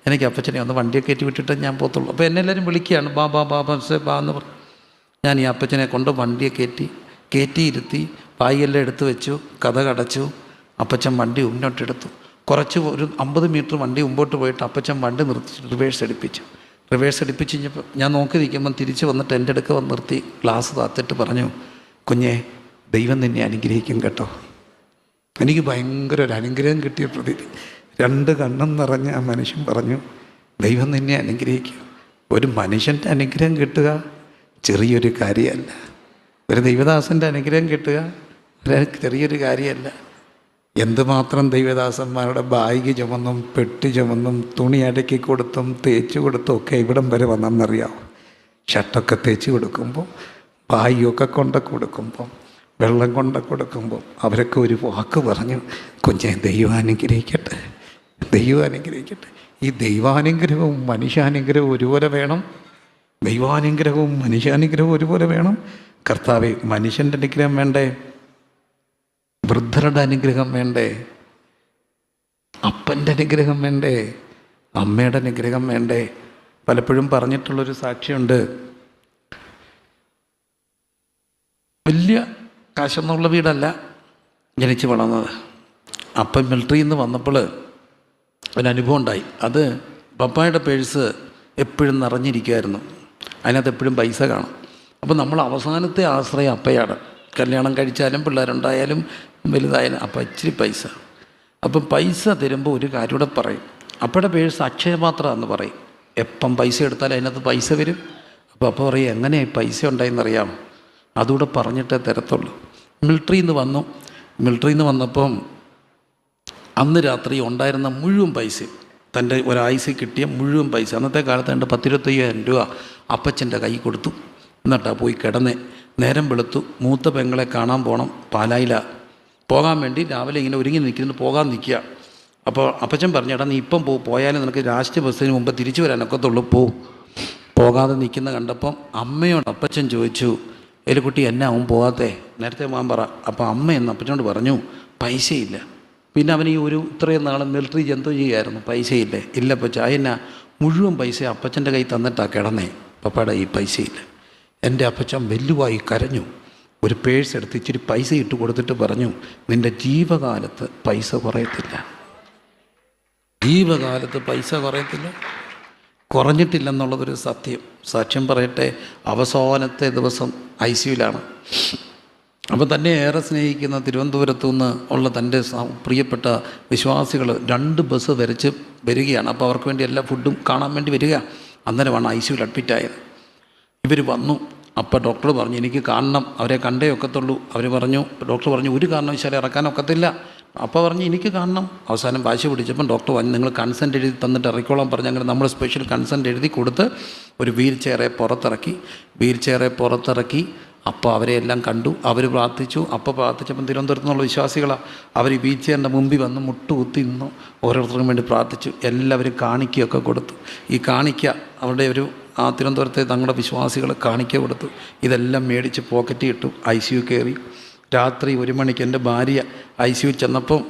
എനിക്ക് അപ്പച്ചനെ ഒന്ന് വണ്ടിയൊക്കെ കയറ്റി വിട്ടിട്ട് ഞാൻ പോകത്തുള്ളൂ. അപ്പോൾ എന്നെ എല്ലാവരും വിളിക്കുകയാണ്, ബാ ബാ ബാ ബസ്സേ ബാ എന്ന് പറഞ്ഞു. ഞാൻ ഈ അപ്പച്ചനെ കൊണ്ട് വണ്ടിയെ കയറ്റിയിരുത്തി, പായെല്ലാം എടുത്തു വെച്ചു, കഥ കടച്ചു. അപ്പച്ചൻ വണ്ടി മുന്നോട്ടെടുത്തു. കുറച്ച് ഒരു 50 മീറ്റർ വണ്ടി മുമ്പോട്ട് പോയിട്ട് അപ്പച്ചൻ വണ്ടി നിർത്തി റിവേഴ്സ് അടുപ്പിച്ചു കഴിഞ്ഞപ്പോൾ ഞാൻ നോക്കി നിൽക്കുമ്പം തിരിച്ച് വന്നിട്ട് എൻ്റെ അടുക്ക വന്ന് നിർത്തി ഗ്ലാസ് താത്തിട്ട് പറഞ്ഞു, കുഞ്ഞെ, ദൈവം നിന്നെ അനുഗ്രഹിക്കും കേട്ടോ. എനിക്ക് ഭയങ്കര ഒരു അനുഗ്രഹം കിട്ടിയ പ്രതീതി. 2 കണ്ണും നിറഞ്ഞ ആ മനുഷ്യൻ പറഞ്ഞു, ദൈവം നിന്നെ അനുഗ്രഹിക്കും. ഒരു മനുഷ്യൻ്റെ അനുഗ്രഹം കിട്ടുക ചെറിയൊരു കാര്യമല്ല. ഒരു ദൈവദാസൻ്റെ അനുഗ്രഹം കിട്ടുക ചെറിയൊരു കാര്യമല്ല. എന്തുമാത്രം ദൈവദാസന്മാരുടെ ബാഗ് ചുമന്നും പെട്ടി ചുമന്നും തുണി അടക്കി കൊടുത്തും തേച്ച് കൊടുത്തും ഒക്കെ ഇവിടം വരെ വന്നെന്നറിയാവും. ഷർട്ടൊക്കെ തേച്ച് കൊടുക്കുമ്പോൾ, ബാഗൊക്കെ കൊണ്ട് കൊടുക്കുമ്പം, വെള്ളം കൊണ്ട് കൊടുക്കുമ്പോൾ അവരൊക്കെ ഒരു വാക്ക് പറഞ്ഞു, കുഞ്ഞെ, ദൈവം അനുഗ്രഹിക്കട്ടെ, ദൈവം അനുഗ്രഹിക്കട്ടെ. ഈ ദൈവാനുഗ്രഹവും മനുഷ്യാനുഗ്രഹവും ഒരുപോലെ വേണം. ദൈവാനുഗ്രഹവും മനുഷ്യാനുഗ്രഹവും ഒരുപോലെ വേണം. കർത്താവേ, മനുഷ്യൻ്റെ അനുഗ്രഹം വേണ്ടേ? വൃദ്ധരുടെ അനുഗ്രഹം വേണ്ടേ? അപ്പൻ്റെ അനുഗ്രഹം വേണ്ടേ? അമ്മയുടെ അനുഗ്രഹം വേണ്ടേ? പലപ്പോഴും പറഞ്ഞിട്ടുള്ളൊരു സാക്ഷിയുണ്ട്. വലിയ കാശൊന്നുള്ള വീടല്ല ജനിച്ച് വളർന്നത്. അപ്പം മിലിറ്ററിയിൽ നിന്ന് വന്നപ്പോൾ ഒരനുഭവം ഉണ്ടായി. അത് പപ്പായുടെ പേഴ്സ് എപ്പോഴും നിറഞ്ഞിരിക്കുമായിരുന്നു. അതിനകത്ത് എപ്പോഴും പൈസ കാണും. അപ്പോൾ നമ്മൾ അവസാനത്തെ ആശ്രയം അപ്പയാണ്. കല്യാണം കഴിച്ചാലും പിള്ളേരുണ്ടായാലും വലുതായാലും അപ്പം ഇച്ചിരി പൈസ. അപ്പം പൈസ തരുമ്പോൾ ഒരു കാര്യം കൂടെ പറയും, അപ്പയുടെ പേഴ്സ് അക്ഷയപാത്രമെന്ന് പറയും. എപ്പം പൈസ എടുത്താലും അതിനകത്ത് പൈസ വരും. അപ്പോൾ പറയും, എങ്ങനെയാണ് പൈസ ഉണ്ടായെന്നറിയാമോ? അതുകൂടെ പറഞ്ഞിട്ടേ തരത്തുള്ളൂ. മിലിറ്ററിയിൽ നിന്ന് വന്നു, മിലിറ്ററിയിൽ നിന്ന് വന്നപ്പം അന്ന് രാത്രി ഉണ്ടായിരുന്ന മുഴുവൻ പൈസ, തൻ്റെ ഒരാഴ്ച കിട്ടിയ മുഴുവൻ പൈസ, അന്നത്തെ കാലത്ത് എൻ്റെ 10-25,000 രൂപ അപ്പച്ചൻ്റെ കൈ കൊടുത്തു. എന്നിട്ടാണ് പോയി കിടന്നേ. നേരം വെളുത്തു. മൂത്ത പെങ്ങളെ കാണാൻ പോകണം, പാലായിലാണ്. പോകാൻ വേണ്ടി രാവിലെ ഇങ്ങനെ ഒരുങ്ങി നിൽക്കുന്നു, പോകാൻ നിൽക്കുക. അപ്പോൾ അപ്പച്ചൻ പറഞ്ഞു, എടാ നീ ഇപ്പം പോയാലും നിനക്ക് ലാസ്റ്റ് ബസ്സിന് മുമ്പ് തിരിച്ചു വരാനൊക്കത്തുള്ളൂ, പോകാതെ നിൽക്കുന്ന കണ്ടപ്പം അമ്മയോട് അപ്പച്ചൻ ചോദിച്ചു, എലിക്കുട്ടി എന്നാ അവൻ പോകാത്തേ, നേരത്തെ പോകാൻ പറ. അപ്പോൾ അമ്മ എന്ന് അപ്പച്ചനോട് പറഞ്ഞു, പൈസയില്ല. പിന്നെ അവൻ ഈ ഇത്രയും നാളെ മിലിറ്ററി ജന്തു ചെയ്യായിരുന്നു, പൈസയില്ലേ? ഇല്ല അപ്പച്ച. അതിനാ മുഴുവൻ പൈസ അപ്പച്ചൻ്റെ കൈ തന്നിട്ടാണ് കിടന്നേ, പപ്പയുടെ ഈ പൈസയില്ല. എൻ്റെ അപ്പച്ചൻ വെല്ലുവായി കരഞ്ഞു. ഒരു പേഴ്സ് എടുത്ത് ഇച്ചിരി പൈസ ഇട്ട് കൊടുത്തിട്ട് പറഞ്ഞു, നിൻ്റെ ജീവകാലത്ത് പൈസ കുറയത്തില്ല, ജീവകാലത്ത് പൈസ കുറയത്തില്ല. കുറഞ്ഞിട്ടില്ലെന്നുള്ളതൊരു സത്യം. സാക്ഷ്യം പറയട്ടെ, അവസാനത്തെ ദിവസം ICUവിലാണ്. അപ്പോൾ തന്നെ ഏറെ സ്നേഹിക്കുന്ന തിരുവനന്തപുരത്തു നിന്ന് ഉള്ള തൻ്റെ പ്രിയപ്പെട്ട വിശ്വാസികൾ 2 ബസ് വരച്ച് വരികയാണ്. അപ്പോൾ അവർക്ക് വേണ്ടി എല്ലാ ഫുഡും കാണാൻ വേണ്ടി വരിക. അന്നേരമാണ് ICUവിൽ അഡ്മിറ്റായത്. ഇവർ വന്നു. അപ്പോൾ ഡോക്ടർ പറഞ്ഞു, എനിക്ക് കാണണം, അവരെ കണ്ടേ ഒക്കത്തുള്ളൂ. ഡോക്ടർ പറഞ്ഞു, ഒരു കാരണവശാലും ഇറക്കാനൊക്കത്തില്ല. അപ്പോൾ പറഞ്ഞു, എനിക്ക് കാണണം. അവസാനം വാശി പിടിച്ചപ്പം ഡോക്ടർ പറഞ്ഞു, നിങ്ങൾ കൺസെൻറ്റ് എഴുതി തന്നിട്ട് ഇറക്കിക്കോളാൻ പറഞ്ഞു. അങ്ങനെ നമ്മൾ സ്പെഷ്യൽ കൺസെൻറ്റ് എഴുതി കൊടുത്ത് ഒരു വീൽ ചെയറെ പുറത്തിറക്കി. അപ്പോൾ അവരെ എല്ലാം കണ്ടു, അവർ പ്രാർത്ഥിച്ചു. അപ്പോൾ പ്രാർത്ഥിച്ചപ്പം തിരുവനന്തപുരത്ത് നിന്നുള്ള വിശ്വാസികളാണ്. അവർ ഈ വീൽ ചെയറിൻ്റെ മുമ്പിൽ വന്ന് മുട്ടുകുത്തി നിന്നു, ഓരോരുത്തർക്കും വേണ്ടി പ്രാർത്ഥിച്ചു. എല്ലാവരും കാണിക്കയൊക്കെ കൊടുത്തു. ഈ കാണിക്ക അവരുടെ തിരുവനന്തപുരത്തെ തങ്ങളുടെ വിശ്വാസികൾ കാണിക്ക കൊടുത്തു. ഇതെല്ലാം മേടിച്ച് പോക്കറ്റിൽ ഇട്ടു. ICU കയറി. രാത്രി 1 മണിക്ക് എൻ്റെ ഭാര്യ ICUവിൽ ചെന്നപ്പം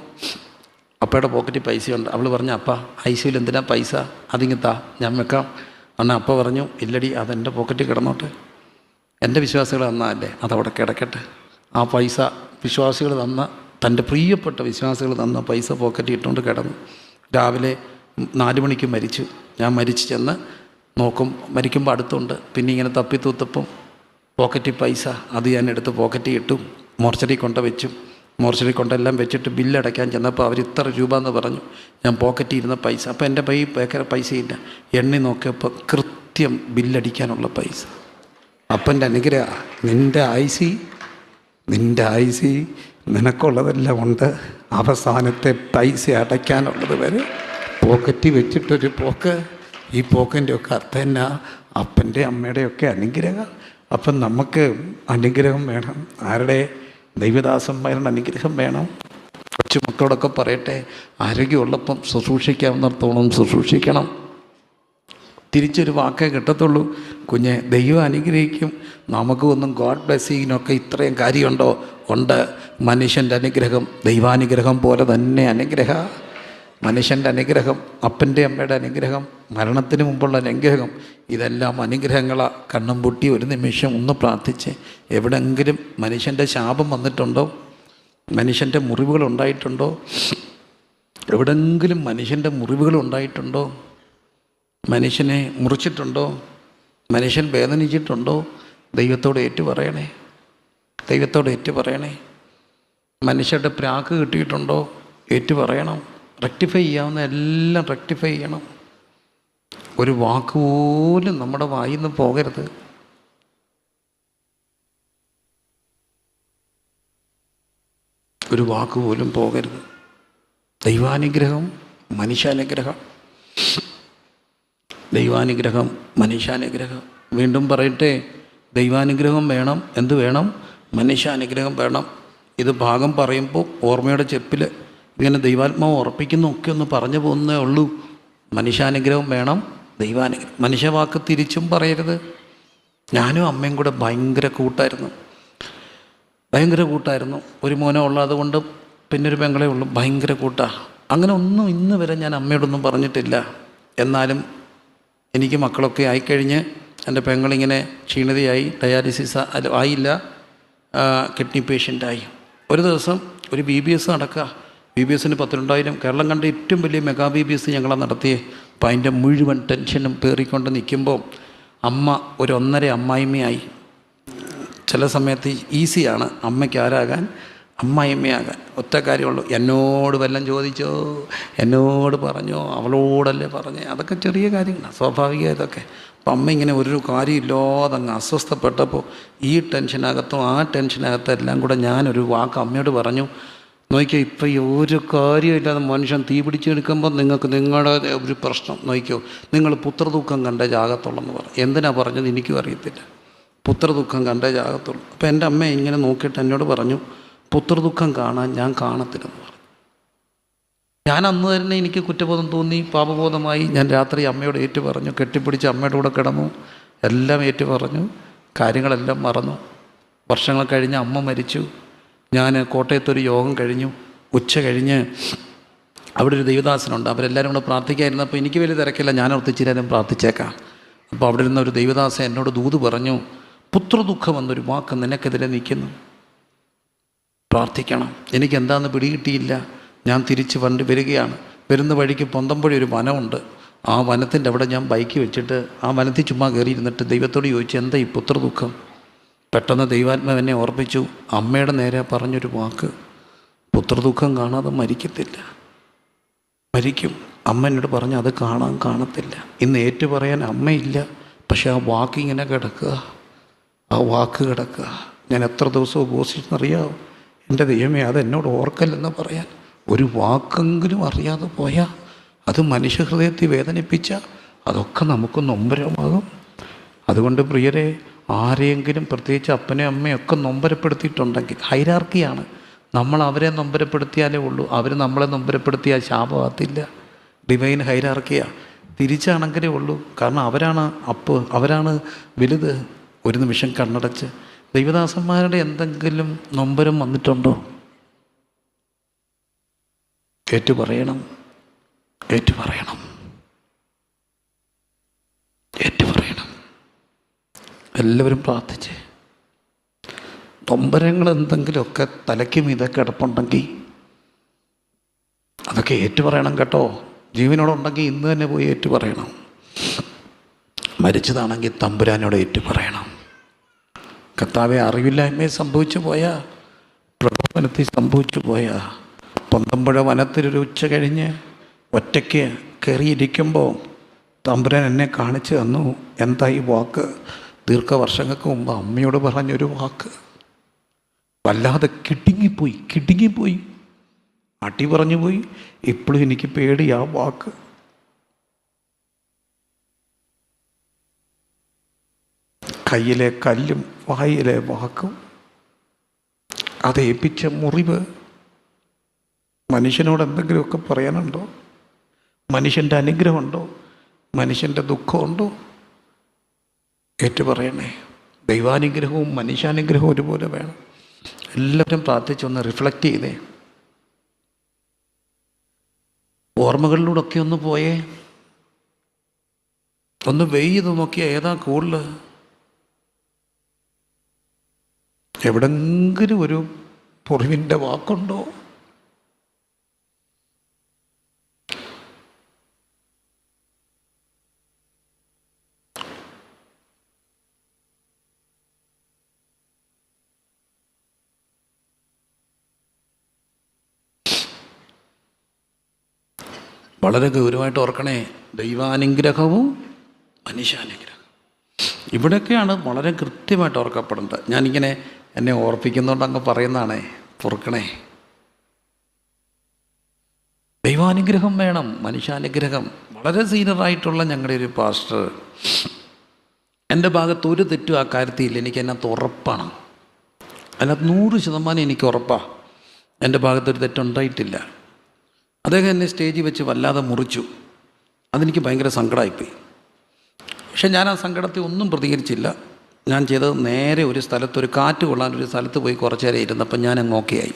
അപ്പയുടെ പോക്കറ്റിൽ പൈസയുണ്ട്. അവൾ പറഞ്ഞു, അപ്പ ICUവിൽ എന്തിനാ പൈസ, അതിങ്ങത്താ, ഞാൻ വെക്കാം. എന്നാൽ അപ്പ പറഞ്ഞു, ഇല്ലടി, അതെൻ്റെ പോക്കറ്റിൽ കിടന്നോട്ടെ, എൻ്റെ വിശ്വാസികൾ തന്നതല്ലേ, അതവിടെ കിടക്കട്ടെ. ആ പൈസ വിശ്വാസികൾ തന്ന, തൻ്റെ പ്രിയപ്പെട്ട വിശ്വാസികൾ തന്ന പൈസ പോക്കറ്റിൽ ഇട്ടുകൊണ്ട് കിടന്നു. രാവിലെ 4 മണിക്ക് മരിച്ചു. ഞാൻ മരിച്ചു ചെന്ന് നോക്കും, മരിക്കുമ്പോൾ അടുത്തുണ്ട്. പിന്നെ ഇങ്ങനെ തപ്പിത്തൂത്തപ്പം പോക്കറ്റിൽ പൈസ, അത് ഞാൻ എടുത്ത് പോക്കറ്റിൽ ഇട്ടു. മോർച്ചറി വെച്ചു. മോർച്ചറി കൊണ്ടെല്ലാം വെച്ചിട്ട് ബില്ലടയ്ക്കാൻ ചെന്നപ്പോൾ അവർ ഇത്ര രൂപ എന്ന് പറഞ്ഞു. ഞാൻ പോക്കറ്റിൽ ഇരുന്ന പൈസ. അപ്പോൾ എൻ്റെ പൈസയില്ല. എണ്ണി നോക്കിയപ്പോൾ കൃത്യം ബില്ലടിക്കാനുള്ള പൈസ. അപ്പൻ്റെ അനുഗ്രഹം. നിൻ്റെ IC നിനക്കുള്ളതെല്ലാം ഉണ്ട്. അവസാനത്തെ പൈസ അടയ്ക്കാനുള്ളത് വരെ പോക്കറ്റിൽ വെച്ചിട്ടൊരു പോക്ക്. ഈ പോക്കിൻ്റെ ഒക്കെ അർത്ഥം എന്നാ? അപ്പൻ്റെ അമ്മയുടെയൊക്കെ അനുഗ്രഹം. അപ്പം നമുക്ക് അനുഗ്രഹം വേണം. ആരുടെ? ദൈവദാസന്മാരുടെ അനുഗ്രഹം വേണം. കൊച്ചുമക്കളോടൊക്കെ പറയട്ടെ, ആരോഗ്യമുള്ളപ്പം ശുശ്രൂഷിക്കാവുന്നിടത്തോളം ശുശ്രൂഷിക്കണം. തിരിച്ചൊരു വാക്കേ കിട്ടത്തുള്ളൂ. കുഞ്ഞെ, ദൈവം അനുഗ്രഹിക്കും. നമുക്കൊന്നും ഗോഡ് ബ്ലെസ്സിങ്ങിനൊക്കെ ഇത്രയും കാര്യമുണ്ടോ? ഉണ്ട്. മനുഷ്യൻ്റെ അനുഗ്രഹം ദൈവാനുഗ്രഹം പോലെ തന്നെ അനുഗ്രഹം. മനുഷ്യൻ്റെ അനുഗ്രഹം, അപ്പൻ്റെ അമ്മയുടെ അനുഗ്രഹം, മരണത്തിന് മുമ്പുള്ള അനുഗ്രഹം, ഇതെല്ലാം അനുഗ്രഹങ്ങളാണ്. കണ്ണും പൂട്ടി ഒരു നിമിഷം ഒന്ന് പ്രാർത്ഥിച്ച്, എവിടെയെങ്കിലും മനുഷ്യൻ്റെ ശാപം വന്നിട്ടുണ്ടോ? മനുഷ്യൻ്റെ മുറിവുകൾ ഉണ്ടായിട്ടുണ്ടോ? എവിടെയെങ്കിലും മനുഷ്യൻ്റെ മുറിവുകൾ ഉണ്ടായിട്ടുണ്ടോ? മനുഷ്യനെ മുറിച്ചിട്ടുണ്ടോ? മനുഷ്യൻ വേദനിച്ചിട്ടുണ്ടോ? ദൈവത്തോട് ഏറ്റുപറയണേ. മനുഷ്യരുടെ പ്രാക്ക് കിട്ടിയിട്ടുണ്ടോ? ഏറ്റുപറയണം. റെക്ടിഫൈ ചെയ്യാവുന്ന എല്ലാം റെക്ടിഫൈ ചെയ്യണം. ഒരു വാക്ക് പോലും നമ്മുടെ വായിൽ നിന്ന് പോകരുത്. ഒരു വാക്ക് പോലും പോകരുത്. ദൈവാനുഗ്രഹം, മനുഷ്യാനുഗ്രഹം. വീണ്ടും പറയട്ടെ, ദൈവാനുഗ്രഹം വേണം. എന്ത് വേണം? മനുഷ്യാനുഗ്രഹം വേണം. ഇത് ഭാഗം പറയുമ്പോൾ ഓർമ്മയുടെ ചെപ്പിൽ ഇങ്ങനെ ദൈവാത്മാവ് ഉറപ്പിക്കുന്നൊക്കെ ഒന്ന് പറഞ്ഞു പോകുന്നേ ഉള്ളൂ. മനുഷ്യാനുഗ്രഹം വേണം, ദൈവാനുഗ്രഹം. മനുഷ്യവാക്ക് തിരിച്ചും പറയരുത്. ഞാനും അമ്മയും കൂടെ ഭയങ്കര കൂട്ടായിരുന്നു. ഒരു മോനെ ഉള്ളത് കൊണ്ട് പിന്നൊരു പെങ്ങളെ ഉള്ളൂ. ഭയങ്കര കൂട്ടാണ്. അങ്ങനെ ഒന്നും ഇന്ന് വരെ ഞാൻ അമ്മയോടൊന്നും പറഞ്ഞിട്ടില്ല. എന്നാലും എനിക്ക് മക്കളൊക്കെ ആയിക്കഴിഞ്ഞ് എൻ്റെ പെങ്ങളിങ്ങനെ ക്ഷീണിതയായി, ഡയാലിസിസ് ആയില്ല, കിഡ്നി പേഷ്യൻ്റായി. ഒരു ദിവസം ഒരു BBS നടക്കുക. BBSന് 12,000. കേരളം കണ്ട ഏറ്റവും വലിയ മെഗാ BBS ഞങ്ങളെ നടത്തിയേ. അപ്പം അതിൻ്റെ മുഴുവൻ ടെൻഷനും പേറിക്കൊണ്ട് നിൽക്കുമ്പോൾ അമ്മ ഒരു 1.5 അമ്മായിമ്മയായി. ചില സമയത്ത് ഈസിയാണ് അമ്മയ്ക്ക് ആരാകാൻ, അമ്മായിമ്മയാകാൻ. ഒറ്റ കാര്യമുള്ളൂ, എന്നോട് വല്ലതും ചോദിച്ചോ, എന്നോട് പറഞ്ഞോ, അവളോടല്ലേ പറഞ്ഞേ, അതൊക്കെ ചെറിയ കാര്യങ്ങളാണ്, സ്വാഭാവികം ഇതൊക്കെ. അപ്പം അമ്മ ഇങ്ങനെ ഒരു കാര്യമില്ലാതെ അങ്ങ് അസ്വസ്ഥപ്പെട്ടപ്പോൾ ഈ ടെൻഷനകത്തും ആ ടെൻഷനകത്തും എല്ലാം കൂടെ ഞാനൊരു വാക്ക് അമ്മയോട് പറഞ്ഞു. നോക്കിയോ, ഇപ്പം ഈ ഒരു കാര്യമില്ലാതെ മനുഷ്യൻ തീ പിടിച്ചെടുക്കുമ്പോൾ നിങ്ങൾക്ക് നിങ്ങളുടെ ഒരു പ്രശ്നം നോക്കിയോ, നിങ്ങൾ പുത്രദുഃഖം കണ്ടേ ജാകത്തുള്ളെന്ന് പറഞ്ഞു. എന്തിനാ പറഞ്ഞത് എനിക്കും അറിയത്തില്ല. പുത്രദുഃഖം കണ്ടേ ജാകത്തുള്ളൂ. അപ്പോൾ എൻ്റെ അമ്മ ഇങ്ങനെ നോക്കിയിട്ട് എന്നോട് പറഞ്ഞു, പുത്രദുഃഖം കാണാൻ ഞാൻ കാണത്തില്ലെന്ന് പറഞ്ഞു. ഞാൻ അന്ന് തന്നെ എനിക്ക് കുറ്റബോധം തോന്നി, പാപബോധമായി. ഞാൻ രാത്രി അമ്മയോട് ഏറ്റു പറഞ്ഞു, കെട്ടിപ്പിടിച്ച് അമ്മയുടെ കൂടെ കിടന്നു, എല്ലാം ഏറ്റു പറഞ്ഞു, കാര്യങ്ങളെല്ലാം മറന്നു. വർഷങ്ങൾ കഴിഞ്ഞ് അമ്മ മരിച്ചു. ഞാൻ കോട്ടയത്തൊരു യോഗം കഴിഞ്ഞു. ഉച്ച കഴിഞ്ഞ് അവിടെ ഒരു ദൈവദാസനുണ്ട്, അവരെല്ലാവരും കൂടെ പ്രാർത്ഥിക്കാതിരുന്നപ്പോൾ എനിക്ക് വലിയ തിരക്കില്ല, ഞാൻ ഓർത്തിച്ചിരാനും പ്രാർത്ഥിച്ചേക്കാം. അപ്പോൾ അവിടെ ഇരുന്ന ഒരു ദൈവദാസൻ എന്നോട് ദൂത് പറഞ്ഞു, പുത്രദുഃഖം എന്നൊരു വാക്ക് നിനക്കെതിരെ നിൽക്കുന്നു, പ്രാർത്ഥിക്കണം. എനിക്കെന്താണെന്ന് പിടികിട്ടിയില്ല. ഞാൻ തിരിച്ച് വരികയാണ്. വരുന്ന വഴിക്ക് പൊന്തമ്പുഴ ഒരു വനമുണ്ട്. ആ വനത്തിൻ്റെ അവിടെ ഞാൻ ബൈക്ക് വെച്ചിട്ട് ആ വനത്തിൽ ചുമ്മാ കയറിയിരുന്നിട്ട് ദൈവത്തോട് ചോദിച്ചു, എന്താ ഈ പുത്രദുഃഖം? പെട്ടെന്ന് ദൈവാത്മാവ് എന്നെ ഓർപ്പിച്ചു, അമ്മയുടെ നേരെ പറഞ്ഞൊരു വാക്ക്, പുത്രദുഃഖം കാണാതെ മരിക്കത്തില്ല, മരിക്കും. അമ്മ എന്നോട് പറഞ്ഞു, അത് കാണത്തില്ല. ഇന്ന് ഏറ്റു പറയാൻ അമ്മയില്ല, പക്ഷെ ആ വാക്ക് ഇങ്ങനെ കിടക്കുക, ആ വാക്ക് കിടക്കുക. ഞാൻ എത്ര ദിവസം ഉപവസിച്ചെന്നറിയാമോ? എൻ്റെ ദൈവമേ, അതെന്നോട് ഓർക്കല്ലെന്ന് പറയാൻ. ഒരു വാക്കെങ്കിലും അറിയാതെ പോയാൽ, അത് മനുഷ്യഹൃദയത്തിൽ വേദനിപ്പിച്ച അതൊക്കെ നമുക്ക് നൊമ്പരമാകും. അതുകൊണ്ട് പ്രിയരെ, ആരെയെങ്കിലും പ്രത്യേകിച്ച് അപ്പനെയും അമ്മയൊക്കെ നൊമ്പരപ്പെടുത്തിയിട്ടുണ്ടെങ്കിൽ, ഹൈരാർക്കിയാണ്, നമ്മൾ അവരെ നൊമ്പരപ്പെടുത്തിയാലേ ഉള്ളൂ. അവർ നമ്മളെ നൊമ്പരപ്പെടുത്തിയാൽ ശാപമാകത്തില്ല. ഡിവൈൻ ഹൈരാർക്കിയാണ്. തിരിച്ചാണെങ്കിലേ ഉള്ളൂ. കാരണം അവരാണ് വലുത്. ഒരു നിമിഷം കണ്ണടച്ച് ദൈവദാസന്മാരുടെ എന്തെങ്കിലും നൊമ്പരം വന്നിട്ടുണ്ടോ? ഏറ്റുപറയണം. എല്ലാവരും പ്രാർത്ഥിച്ച് നൊമ്പരങ്ങൾ എന്തെങ്കിലുമൊക്കെ തലയ്ക്ക് മീതെ കിടപ്പുണ്ടെങ്കിൽ അതൊക്കെ ഏറ്റുപറയണം കേട്ടോ. ജീവനോടുണ്ടെങ്കിൽ ഇന്ന് തന്നെ പോയി ഏറ്റുപറയണം. മരിച്ചതാണെങ്കിൽ തമ്പുരാനോട് ഏറ്റുപറയണം. കർത്താവെ, അറിവില്ലായ്മയെ സംഭവിച്ചു പോയാ, പ്രലോഭനത്തിൽ സംഭവിച്ചു പോയാ, പൊന്തമ്പുഴ വനത്തിലൊരു ഉച്ച കഴിഞ്ഞ് ഒറ്റയ്ക്ക് കയറിയിരിക്കുമ്പോൾ തമ്പുരാൻ എന്നെ കാണിച്ചു തന്നു, എന്താ ഈ വാക്ക്? ദീർഘവർഷങ്ങൾക്ക് മുമ്പ് അമ്മയോട് പറഞ്ഞൊരു വാക്ക്. വല്ലാതെ കിടുങ്ങിപ്പോയി, അടി പറഞ്ഞു പോയി. ഇപ്പോഴും എനിക്ക് പേടി ആ വാക്ക്. കയ്യിലെ കല്ലും വായിലെ വാക്കും, അതേൽപ്പിച്ച മുറിവ്. മനുഷ്യനോട് എന്തെങ്കിലുമൊക്കെ പറയാനുണ്ടോ? മനുഷ്യൻ്റെ അനുഗ്രഹമുണ്ടോ? മനുഷ്യൻ്റെ ദുഃഖമുണ്ടോ? ഏറ്റുപറയണേ. ദൈവാനുഗ്രഹവും മനുഷ്യാനുഗ്രഹവും ഒരുപോലെ വേണം. എല്ലാവരും പ്രാർത്ഥിച്ചൊന്ന് റിഫ്ലക്റ്റ് ചെയ്തേ. ഓർമ്മകളിലൂടെയൊക്കെ ഒന്ന് പോയേ, ഒന്ന് വെയ്ത് നോക്കിയാൽ ഏതാ കൂടുതൽ? എവിടെങ്കിലും ഒരു പൊറിവിൻ്റെ വാക്കുണ്ടോ? വളരെ ഗൗരവമായിട്ട് ഓർക്കണേ. ദൈവാനുഗ്രഹവും മനുഷ്യാനുഗ്രഹം ഇവിടെയൊക്കെയാണ് വളരെ കൃത്യമായിട്ട് ഓർക്കപ്പെടേണ്ടത്. ഞാനിങ്ങനെ എന്നെ ഓർപ്പിക്കുന്നതുകൊണ്ട് അങ്ങ് പറയുന്നതാണേ, പൊറുക്കണേ. ദൈവാനുഗ്രഹം വേണം, മനുഷ്യാനുഗ്രഹം. വളരെ സീനിയറായിട്ടുള്ള ഞങ്ങളുടെ ഒരു പാസ്റ്റർ, എൻ്റെ ഭാഗത്ത് ഒരു തെറ്റും ആ കാര്യത്തിലില്ല. എനിക്ക് അതിനകത്ത് ഉറപ്പാണ്, അതിനകത്ത് 100% എനിക്ക് ഉറപ്പാണ്. എൻ്റെ ഭാഗത്തൊരു തെറ്റുണ്ടായിട്ടില്ല. അദ്ദേഹം എന്നെ സ്റ്റേജിൽ വെച്ച് വല്ലാതെ മുറിച്ചു. അതെനിക്ക് ഭയങ്കര സങ്കടമായിപ്പോയി. പക്ഷെ ഞാൻ ആ സങ്കടത്തിൽ ഒന്നും പ്രതികരിച്ചില്ല. ഞാൻ ചെയ്തത് നേരെ ഒരു സ്ഥലത്ത്, ഒരു കാറ്റ് കൊള്ളാൻ ഒരു സ്ഥലത്ത് പോയി കുറച്ച് നേരം ഇരുന്നപ്പോൾ ഞാൻ അങ്ങ് ഓക്കെ ആയി.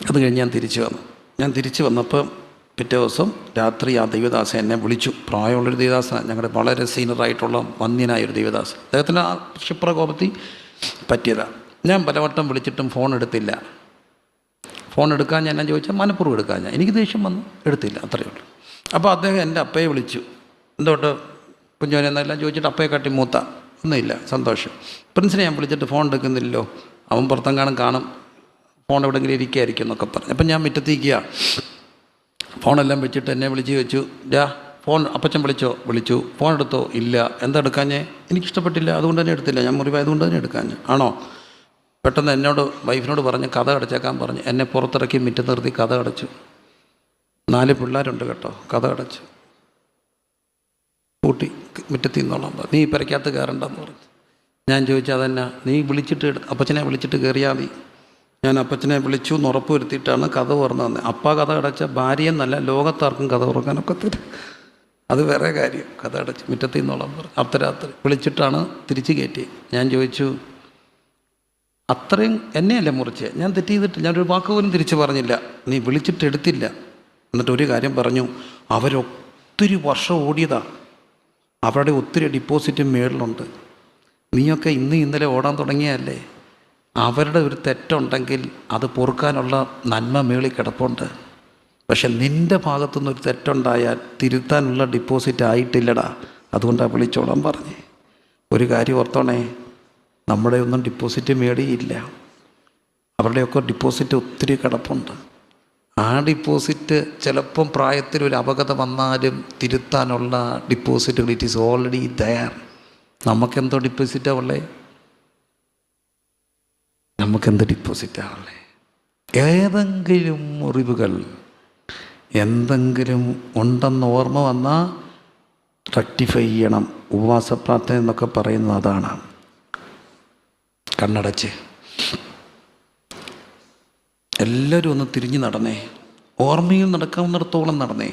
അത് കഴിഞ്ഞ് ഞാൻ തിരിച്ചു വന്നപ്പോൾ പിറ്റേ ദിവസം രാത്രി ആ ദൈവദാസൻ എന്നെ വിളിച്ചു. പ്രായമുള്ളൊരു ദൈവദാസനാണ്, ഞങ്ങളുടെ വളരെ സീനിയറായിട്ടുള്ള വന്യനായൊരു ദൈവദാസൻ. അദ്ദേഹത്തിന് ആ ക്ഷിപ്രകോപത്തിൽ പറ്റിയതാണ്. ഞാൻ പലവട്ടം വിളിച്ചിട്ടും ഫോൺ എടുത്തില്ല. ഫോൺ എടുക്കാൻ ഞാൻ ചോദിച്ചാൽ മനഃപൂർവ്വം എടുക്കാൻ എനിക്ക് ദേഷ്യം വന്നു, എടുത്തില്ല, അത്രയേ ഉള്ളൂ. അപ്പോൾ അദ്ദേഹം എൻ്റെ അപ്പയെ വിളിച്ചു. എന്തോട്ട് കുഞ്ഞോനെന്നെല്ലാം ചോദിച്ചിട്ട് അപ്പയെ കാട്ടി മൂത്ത ഒന്നുമില്ല, സന്തോഷം. പ്രിൻസിനെ ഞാൻ വിളിച്ചിട്ട് ഫോൺ എടുക്കുന്നില്ലല്ലോ, അവൻ പുറത്തെങ്ങാനും കാണും, ഫോൺ എവിടെയെങ്കിലും ഇരിക്കുകയായിരിക്കും എന്നൊക്കെ പറഞ്ഞു. അപ്പം ഞാൻ മുറ്റത്തേക്കുക, ഫോണെല്ലാം വെച്ചിട്ട് എന്നെ വിളിച്ച് ചോദിച്ചു, ഫോൺ അപ്പച്ചൻ വിളിച്ചു, ഫോൺ എടുത്തോ? ഇല്ല. എന്താ എടുക്കാഞ്ഞേ? എനിക്കിഷ്ടപ്പെട്ടില്ല, അതുകൊണ്ട് തന്നെ എടുത്തില്ല. ഞാൻ മുറിവായതുകൊണ്ട് തന്നെ എടുക്കാഞ്ഞേ. ആണോ? പെട്ടെന്ന് എന്നോട് വൈഫിനോട് പറഞ്ഞ് കഥ അടച്ചേക്കാൻ പറഞ്ഞ് എന്നെ പുറത്തിറക്കി മുറ്റത്ത് നിർത്തി കഥ അടച്ചു. 4 പിള്ളേരുണ്ട് കേട്ടോ. കഥ അടച്ചു കൂട്ടി മുറ്റത്ത് നിന്നോളാം, നീ പെരയ്ക്കകത്ത് കയറണ്ടെന്ന് പറഞ്ഞു. ഞാൻ ചോദിച്ചു അതെന്നാ? നീ വിളിച്ചിട്ട് അപ്പച്ചനെ വിളിച്ചിട്ട് കയറിയാൽ മതി. ഞാൻ അപ്പച്ചനെ വിളിച്ചു എന്ന് ഉറപ്പ് വരുത്തിയിട്ടാണ് കഥ തുറന്നു തന്നെ. അപ്പ കഥ അടച്ച ഭാര്യയെന്നല്ല ലോകത്താർക്കും കഥ തുറക്കാനൊക്കെ തരും. അത് വേറെ കാര്യം. കഥ അടച്ച് മുറ്റത്ത് നിന്നോളാം പറഞ്ഞു. അർദ്ധരാത്രി വിളിച്ചിട്ടാണ് തിരിച്ച് കയറ്റി. ഞാൻ ചോദിച്ചു അത്രയും എന്നെയല്ലേ മുറിച്ച്? ഞാൻ തെറ്റ് ചെയ്തിട്ട് ഞാനൊരു വാക്ക് പോലും തിരിച്ച് പറഞ്ഞില്ല. നീ വിളിച്ചിട്ട് എടുത്തില്ല. എന്നിട്ട് ഒരു കാര്യം പറഞ്ഞു, അവരൊത്തിരി വർഷം ഓടിയതാ, അവരുടെ ഒത്തിരി ഡിപ്പോസിറ്റും മേളിലുണ്ട്. നീയൊക്കെ ഇന്നലെ ഓടാൻ തുടങ്ങിയല്ലേ. അവരുടെ ഒരു തെറ്റുണ്ടെങ്കിൽ അത് പൊറുക്കാനുള്ള നന്മ മേളിൽ കിടപ്പുണ്ട്. പക്ഷെ നിൻ്റെ ഭാഗത്തുനിന്നൊരു തെറ്റുണ്ടായാൽ തിരുത്താനുള്ള ഡിപ്പോസിറ്റ് ആയിട്ടില്ലടാ, അതുകൊണ്ടാണ് വിളിച്ചോളാൻ പറഞ്ഞേ. ഒരു കാര്യം ഓർത്തോണേ, നമ്മുടെ ഒന്നും ഡിപ്പോസിറ്റ് മേടിയില്ല, അവരുടെയൊക്കെ ഡിപ്പോസിറ്റ് ഒത്തിരി കിടപ്പുണ്ട്. ആ ഡിപ്പോസിറ്റ് ചിലപ്പം പ്രായത്തിൽ ഒരു അപകടം വന്നാലും തിരുത്താനുള്ള ഡിപ്പോസിറ്റുകൾ ഇറ്റ് ഈസ് ഓൾറെഡി ദയർ. നമുക്കെന്തോ ഡിപ്പോസിറ്റാവുള്ളേ? നമുക്കെന്ത് ഡിപ്പോസിറ്റാവുള്ളേ? ഏതെങ്കിലും മുറിവുകൾ എന്തെങ്കിലും ഉണ്ടെന്ന് ഓർമ്മ വന്നാൽ റെക്ടിഫൈ ചെയ്യണം. ഉപവാസ പ്രാർത്ഥന എന്നൊക്കെ പറയുന്നത് അതാണ്. കണ്ണടച്ച് എല്ലാവരും ഒന്ന് തിരിഞ്ഞു നടന്നേ. ഓർമ്മയിൽ നടക്കാവുന്നിടത്തോളം നടന്നേ.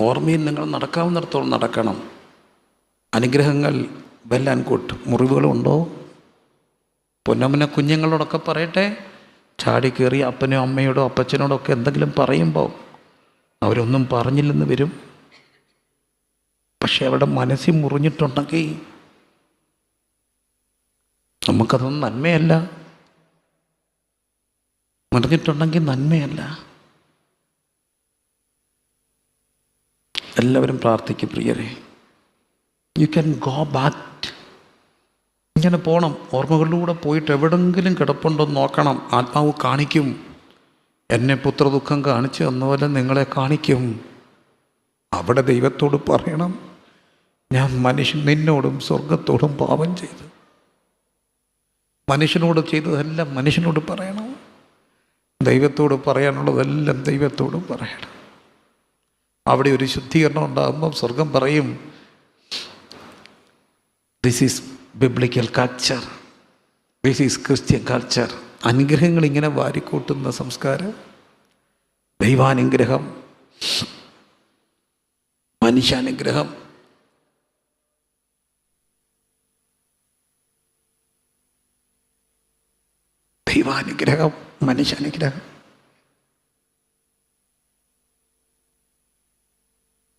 ഓർമ്മയിൽ നിങ്ങൾ നടക്കാവുന്നിടത്തോളം നടക്കണം. അനുഗ്രഹങ്ങൾ വെൽ ആൻഡ് ഗുഡ്. മുറിവുകളുണ്ടോ? പൊന്നമ്മനെ കുഞ്ഞുങ്ങളോടൊക്കെ പറയട്ടെ, ചാടിക്കേറി അപ്പനോ അമ്മയോടോ അപ്പച്ചനോടോ ഒക്കെ എന്തെങ്കിലും പറയുമ്പോൾ അവരൊന്നും പറഞ്ഞില്ലെന്ന് വരും. പക്ഷെ അവരുടെ മനസ്സിൽ മുറിഞ്ഞിട്ടുണ്ടെങ്കിൽ നമുക്കതൊന്നും നന്മയല്ല. മുറിഞ്ഞിട്ടുണ്ടെങ്കിൽ നന്മയല്ല. എല്ലാവരും പ്രാർത്ഥിക്കും പ്രിയരെ. You can go back. ഇങ്ങനെ പോകണം. ഓർമ്മകളിലൂടെ പോയിട്ട് എവിടെങ്കിലും കിടപ്പുണ്ടോന്ന് നോക്കണം. ആത്മാവ് കാണിക്കും. എന്നെ പുത്രദുഃഖം കാണിച്ചു തന്നപോലെ നിങ്ങളെ കാണിക്കും. അവിടെ ദൈവത്തോട് പറയണം, ഞാൻ നിന്നോടും സ്വർഗത്തോടും പാപം ചെയ്തു. മനുഷ്യനോട് ചെയ്തതെല്ലാം മനുഷ്യനോട് പറയണം. ദൈവത്തോട് പറയാനുള്ളതെല്ലാം ദൈവത്തോട് പറയണം. അവിടെ ഒരു ശുദ്ധീകരണം ഉണ്ടാകുമ്പം സ്വർഗം പറയും, this is biblical culture, this is Christian culture. അനുഗ്രഹങ്ങൾ ഇങ്ങനെ വാരിക്കൂട്ടുന്ന സംസ്കാരം. ദൈവാനുഗ്രഹം, മനുഷ്യാനുഗ്രഹം. ദൈവാനുഗ്രഹം, മനുഷ്യാനുഗ്രഹം.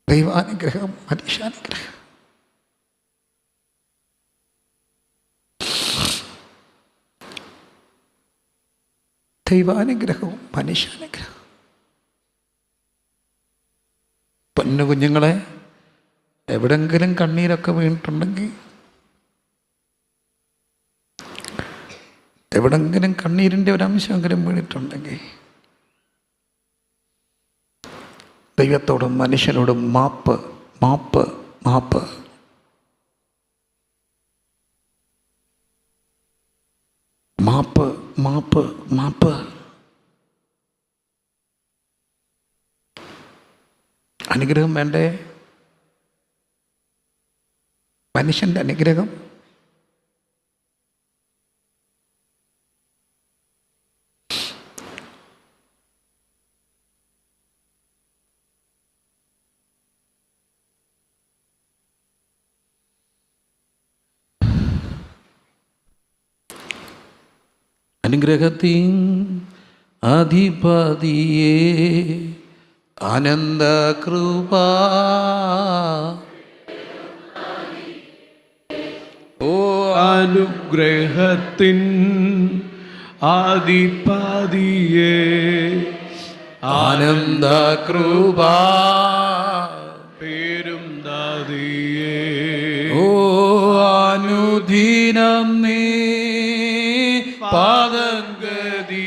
ദൈവാനുഗ്രഹം, മനുഷ്യാനുഗ്രഹം. ദൈവാനുഗ്രഹവും മനുഷ്യാനുഗ്രഹം. പൊന്നു കുഞ്ഞുങ്ങളെ, എവിടെങ്കിലും കണ്ണീരൊക്കെ വീണിട്ടുണ്ടെങ്കിൽ, എവിടെങ്കിലും കണ്ണീരിൻ്റെ ഒരംശമെങ്കിലും വീണിട്ടുണ്ടെങ്കിൽ ദൈവത്തോടും മനുഷ്യനോടും മാപ്പ്, മാപ്പ്, മാപ്പ്. മാപ്പ്, മാപ്പ്, മാപ്പ്. അനുഗ്രഹം വേണ്ടേ? മനുഷ്യൻ്റെ അനുഗ്രഹം. അനുഗ്രഹത്തിൻ അധിപതിയേ ആനന്ദ കൃപ, ഓ അനുഗ്രഹത്തിൻ അധിപതിയേ ആനന്ദ കൃപ പേരും ദാതിയേ, ഓ അനുദിനം നീ പാദഗതിയേ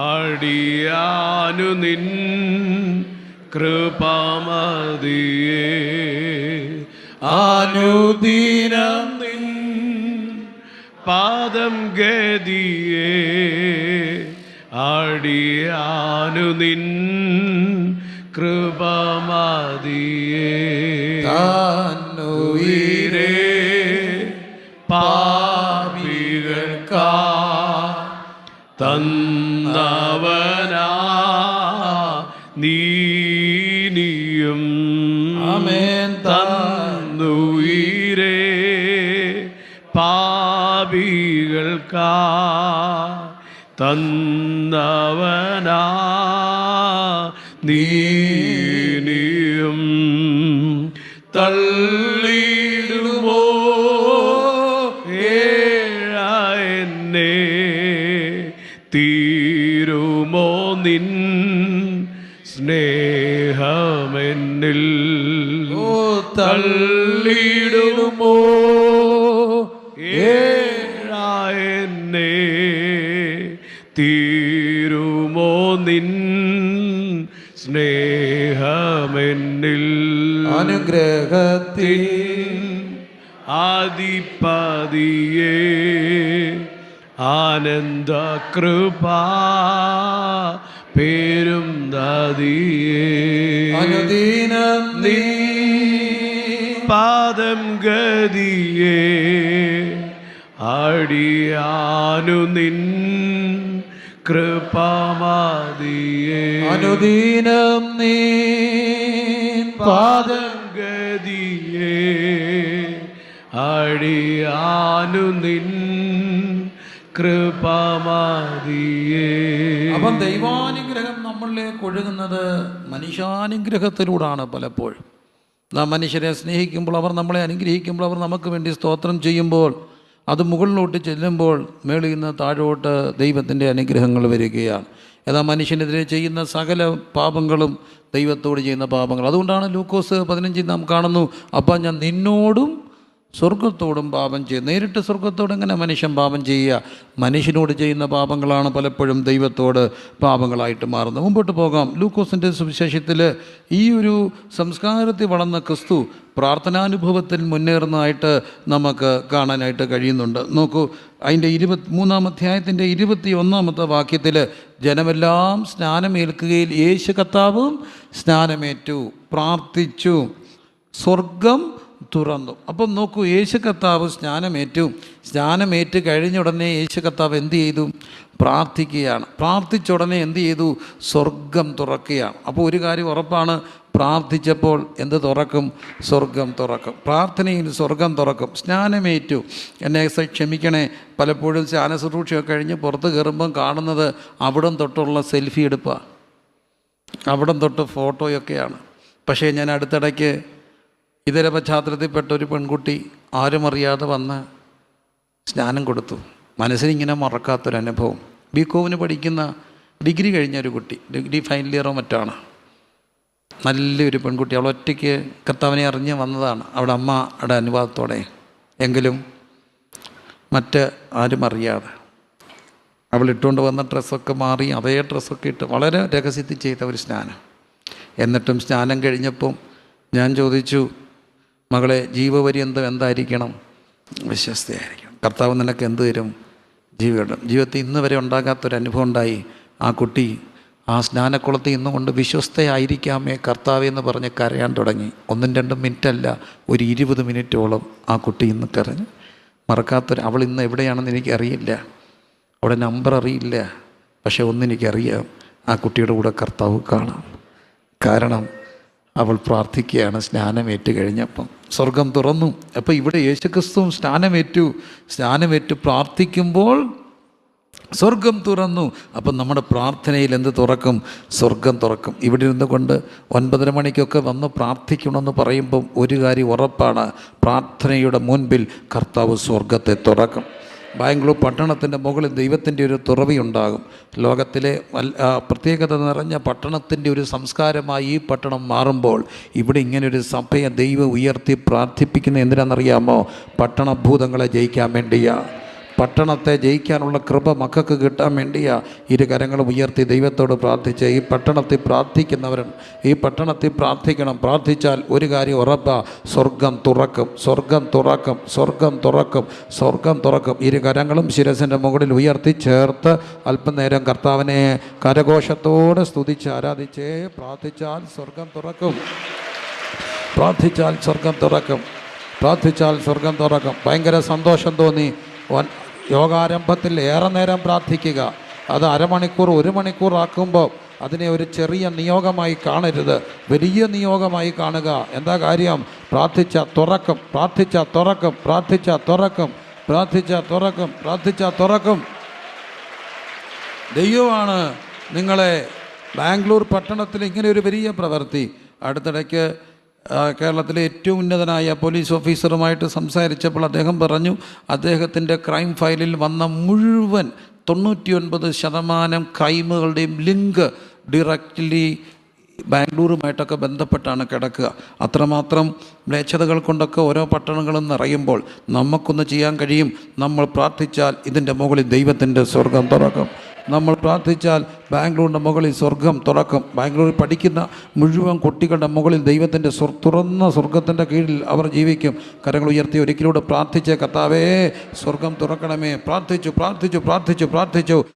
അടിയാനു നിൻ കൃപാമതിയേ, അനുദിനം നിൻ പാദം ഗതിയേ അടിയാനു നിൻ കൃപമതിയേ താനുയിരേ പാപികൾക്കാ തന്നവനാ നീനിയും ആമേൻ തന്നുയിരേ പാപികൾക്കാ തന്നവനാ നീനിയും തള്ളിടുമോ എന്നെ തീരുമോ നിൻ സ്നേഹമെന്നിൽ തള്ളിടുമോ എന്നെ തീരുമോ നിൻ സ്നേഹമെന്നിൽ അനുഗ്രഹത്തിൽ ആദിപതിയേ ആനന്ദ കൃപാ പേരും ദാദിയേ അനുദീനം നീ പാദം ഗതിയേ അടിയാനു നിൻ കൃപമതിയേ അനുദീനം നീ പാദം ഗതിയേ അടിയാനു നിൻ കൃപമതിയേ. അപ്പം ദൈവാനുഗ്രഹം നമ്മളിലേക്ക് ഒഴുകുന്നത് മനുഷ്യാനുഗ്രഹത്തിലൂടെയാണ് പലപ്പോഴും. നാം മനുഷ്യരെ സ്നേഹിക്കുമ്പോൾ, അവർ നമ്മളെ അനുഗ്രഹിക്കുമ്പോൾ, അവർ നമുക്ക് വേണ്ടി സ്തോത്രം ചെയ്യുമ്പോൾ, അത് മുകളിലോട്ട് ചെല്ലുമ്പോൾ മേളിൽ നിന്ന് താഴോട്ട് ദൈവത്തിൻ്റെ അനുഗ്രഹങ്ങൾ വരികയാണ്. എന്നാൽ മനുഷ്യനെതിരെ ചെയ്യുന്ന സകല പാപങ്ങളും ദൈവത്തോട് ചെയ്യുന്ന പാപങ്ങൾ. അതുകൊണ്ടാണ് ലൂക്കോസ് 15 നാം കാണുന്നു, അപ്പം ഞാൻ നിന്നോടും സ്വർഗത്തോടും പാപം ചെയ്യും. നേരിട്ട് സ്വർഗത്തോട് എങ്ങനെ മനുഷ്യൻ പാപം ചെയ്യുക? മനുഷ്യനോട് ചെയ്യുന്ന പാപങ്ങളാണ് പലപ്പോഴും ദൈവത്തോട് പാപങ്ങളായിട്ട് മാറുന്നത്. മുമ്പോട്ട് പോകാം. ലൂക്കോസിൻ്റെ സുവിശേഷത്തിൽ ഈ ഒരു സംസ്കാരത്തിൽ വളർന്ന ക്രിസ്തു പ്രാർത്ഥനാനുഭവത്തിൽ മുന്നേറുന്നതായിട്ട് നമുക്ക് കാണാനായിട്ട് കഴിയുന്നുണ്ട്. നോക്കൂ, അതിൻ്റെ 23-ാം അധ്യായത്തിൻ്റെ 21-ാമത്തെ വാക്യത്തിൽ ജനമെല്ലാം സ്നാനമേൽക്കുകയിൽ യേശു കർത്താവും സ്നാനമേറ്റു, പ്രാർത്ഥിച്ചു, സ്വർഗം തുറന്നു. അപ്പം നോക്കൂ, യേശു കർത്താവ് സ്നാനമേറ്റ് കഴിഞ്ഞ ഉടനെ യേശു കർത്താവ് എന്ത് ചെയ്തു? പ്രാർത്ഥിക്കുകയാണ്. പ്രാർത്ഥിച്ച ഉടനെ എന്ത് ചെയ്തു? സ്വർഗം തുറക്കുകയാണ്. അപ്പോൾ ഒരു കാര്യം ഉറപ്പാണ്, പ്രാർത്ഥിച്ചപ്പോൾ എന്ത് തുറക്കും? സ്വർഗം തുറക്കും. പ്രാർത്ഥനയിൽ സ്വർഗം തുറക്കും. സ്നാനമേറ്റു. എന്നെ ക്ഷമിക്കണേ, പലപ്പോഴും സ്നാന ശുശ്രൂഷയൊക്കെ കഴിഞ്ഞ് പുറത്ത് കയറുമ്പം കാണുന്നത് അവിടം തൊട്ടുള്ള സെൽഫി എടുപ്പാണ്, അവിടം തൊട്ട് ഫോട്ടോയൊക്കെയാണ്. പക്ഷേ ഞാൻ അടുത്തിടയ്ക്ക് ഇതര പശ്ചാത്തലത്തിൽപ്പെട്ട ഒരു പെൺകുട്ടി ആരും അറിയാതെ വന്ന് സ്നാനം കൊടുത്തു. മനസ്സിനിങ്ങനെ മറക്കാത്തൊരനുഭവം. ബികോമിന് പഠിക്കുന്ന ഡിഗ്രി കഴിഞ്ഞ ഒരു കുട്ടി, ഡിഗ്രി ഫൈനൽ ഇയറോ മറ്റാണ്. നല്ലൊരു പെൺകുട്ടി. അവൾ ഒറ്റയ്ക്ക് കർത്താവിനെ അറിഞ്ഞ് വന്നതാണ്, അവിടെ അമ്മയുടെ അനുവാദത്തോടെ. എങ്കിലും മറ്റ് ആരും അറിയാതെ അവൾ ഇട്ടുകൊണ്ട് വന്ന ഡ്രസ്സൊക്കെ മാറി അതേ ഡ്രസ്സൊക്കെ ഇട്ട് വളരെ രഹസ്യത്തിൽ ചെയ്ത ഒരു സ്നാനം. എന്നിട്ടും സ്നാനം കഴിഞ്ഞപ്പം ഞാൻ ചോദിച്ചു, മകളെ, ജീവപര്യന്തം എന്തായിരിക്കണം? വിശ്വസ്തയായിരിക്കണം. കർത്താവ് നിനക്ക് എന്ത് തരും? ജീവിതം. ജീവിതത്തിൽ ഇന്ന് വരെ ഉണ്ടാകാത്തൊരനുഭവം ഉണ്ടായി. ആ കുട്ടി ആ സ്നാനക്കുളത്തിൽ ഇന്നുകൊണ്ട് വിശ്വസ്തയായിരിക്കാമേ കർത്താവേ എന്ന് പറഞ്ഞ് കരയാൻ തുടങ്ങി. 1-2 മിനിറ്റല്ല, ഒരു 20 മിനിറ്റോളം ആ കുട്ടി ഇന്ന് കരഞ്ഞു. അവൾ ഇന്ന് എവിടെയാണെന്ന് എനിക്കറിയില്ല, അവിടെ നമ്പർ അറിയില്ല. പക്ഷെ ഒന്നെനിക്കറിയാം, ആ കുട്ടിയുടെ കൂടെ കർത്താവ് കാണാം. കാരണം അവൾ പ്രാർത്ഥിക്കുകയാണ്. സ്നാനമേറ്റ് കഴിഞ്ഞപ്പം സ്വർഗം തുറന്നു. അപ്പോൾ ഇവിടെ യേശുക്രിസ്തുവും സ്നാനമേറ്റു പ്രാർത്ഥിക്കുമ്പോൾ സ്വർഗം തുറന്നു. അപ്പം നമ്മുടെ പ്രാർത്ഥനയിൽ എന്ത് തുറക്കും? സ്വർഗം തുറക്കും. ഇവിടെ ഇരുന്നു കൊണ്ട് 9:30 മണിക്കൊക്കെ വന്ന് പ്രാർത്ഥിക്കണമെന്ന് പറയുമ്പം ഒരു കാര്യം ഉറപ്പാണ്, പ്രാർത്ഥനയുടെ മുൻപിൽ കർത്താവ് സ്വർഗത്തെ തുറക്കും. ബാംഗ്ലൂർ പട്ടണത്തിൻ്റെ മുകളിൽ ദൈവത്തിൻ്റെ ഒരു തുറവിയുണ്ടാകും. ലോകത്തിലെ പ്രത്യേകത നിറഞ്ഞ പട്ടണത്തിൻ്റെ ഒരു സംസ്കാരമായി ഈ പട്ടണം മാറുമ്പോൾ ഇവിടെ ഇങ്ങനൊരു സഭയെ ദൈവം ഉയർത്തി പ്രാർത്ഥിപ്പിക്കുന്ന എന്തിനാണെന്നറിയാമോ? പട്ടണഭൂതങ്ങളെ ജയിക്കാൻ വേണ്ടിയാണ്. പട്ടണത്തെ ജയിക്കാനുള്ള കൃപ മക്കൾക്ക് കിട്ടാൻ വേണ്ടിയാ ഇരു കരങ്ങളും ഉയർത്തി ദൈവത്തോട് പ്രാർത്ഥിച്ച് ഈ പട്ടണത്തിൽ പ്രാർത്ഥിക്കുന്നവരും ഈ പട്ടണത്തിൽ പ്രാർത്ഥിക്കണം. പ്രാർത്ഥിച്ചാൽ ഒരു കാര്യം ഉറപ്പാ, സ്വർഗം തുറക്കും, സ്വർഗം തുറക്കും, സ്വർഗം തുറക്കും, സ്വർഗം തുറക്കും. ഇരു കരങ്ങളും ശിരസിൻ്റെ മുകളിൽ ഉയർത്തി ചേർത്ത് അല്പനേരം കർത്താവിനെ കരഘോഷത്തോടെ സ്തുതിച്ച് ആരാധിച്ചേ പ്രാർത്ഥിച്ചാൽ സ്വർഗം തുറക്കും. പ്രാർത്ഥിച്ചാൽ സ്വർഗം തുറക്കും. പ്രാർത്ഥിച്ചാൽ സ്വർഗം തുറക്കും. ഭയങ്കര സന്തോഷം തോന്നി. യോഗാരംഭത്തിൽ ഏറെ നേരം പ്രാർത്ഥിക്കുക. അത് അരമണിക്കൂർ 1 മണിക്കൂർ ആക്കുമ്പോൾ അതിനെ ഒരു ചെറിയ നിയോഗമായി കാണരുത്, വലിയ നിയോഗമായി കാണുക. എന്താ കാര്യം? പ്രാർത്ഥിച്ച തുറക്കും, പ്രാർത്ഥിച്ച തുറക്കും, പ്രാർത്ഥിച്ച തുറക്കും, പ്രാർത്ഥിച്ച തുറക്കും, പ്രാർത്ഥിച്ച തുറക്കും. ദൈവമാണ് നിങ്ങളെ ബാംഗ്ലൂർ പട്ടണത്തിൽ ഇങ്ങനെ ഒരു വലിയ പ്രവൃത്തി. അടുത്തിടയ്ക്ക് കേരളത്തിലെ ഏറ്റവും ഉന്നതനായ പോലീസ് ഓഫീസറുമായിട്ട് സംസാരിച്ചപ്പോൾ അദ്ദേഹം പറഞ്ഞു, അദ്ദേഹത്തിൻ്റെ ക്രൈം ഫയലിൽ വന്ന മുഴുവൻ 99% ക്രൈമുകളുടെയും ലിങ്ക് ഡയറക്റ്റ്ലി ബാംഗ്ലൂരുമായിട്ടൊക്കെ ബന്ധപ്പെട്ടാണ് കിടക്കുക. അത്രമാത്രം മ്ലേച്ഛതകൾ കൊണ്ടൊക്കെ ഓരോ പട്ടണങ്ങളും നിറയുമ്പോൾ നമുക്കൊന്ന് ചെയ്യാൻ കഴിയും. നമ്മൾ പ്രാർത്ഥിച്ചാൽ ഇതിൻ്റെ മുകളിൽ ദൈവത്തിൻ്റെ സ്വർഗം തുറക്കും. നമ്മൾ പ്രാർത്ഥിച്ചാൽ ബാംഗ്ലൂരിൻ്റെ മുകളിൽ സ്വർഗം തുറക്കും. ബാംഗ്ലൂരിൽ പഠിക്കുന്ന മുഴുവൻ കുട്ടികളുടെ മുകളിൽ ദൈവത്തിൻ്റെ തുറന്ന സ്വർഗത്തിൻ്റെ കീഴിൽ അവർ ജീവിക്കും. കരങ്ങൾ ഉയർത്തി ഒരിക്കലൂടെ പ്രാർത്ഥിച്ച് കർത്താവേ സ്വർഗം തുറക്കണമേ. പ്രാർത്ഥിച്ചു പ്രാർത്ഥിച്ചു പ്രാർത്ഥിച്ചു പ്രാർത്ഥിച്ചു.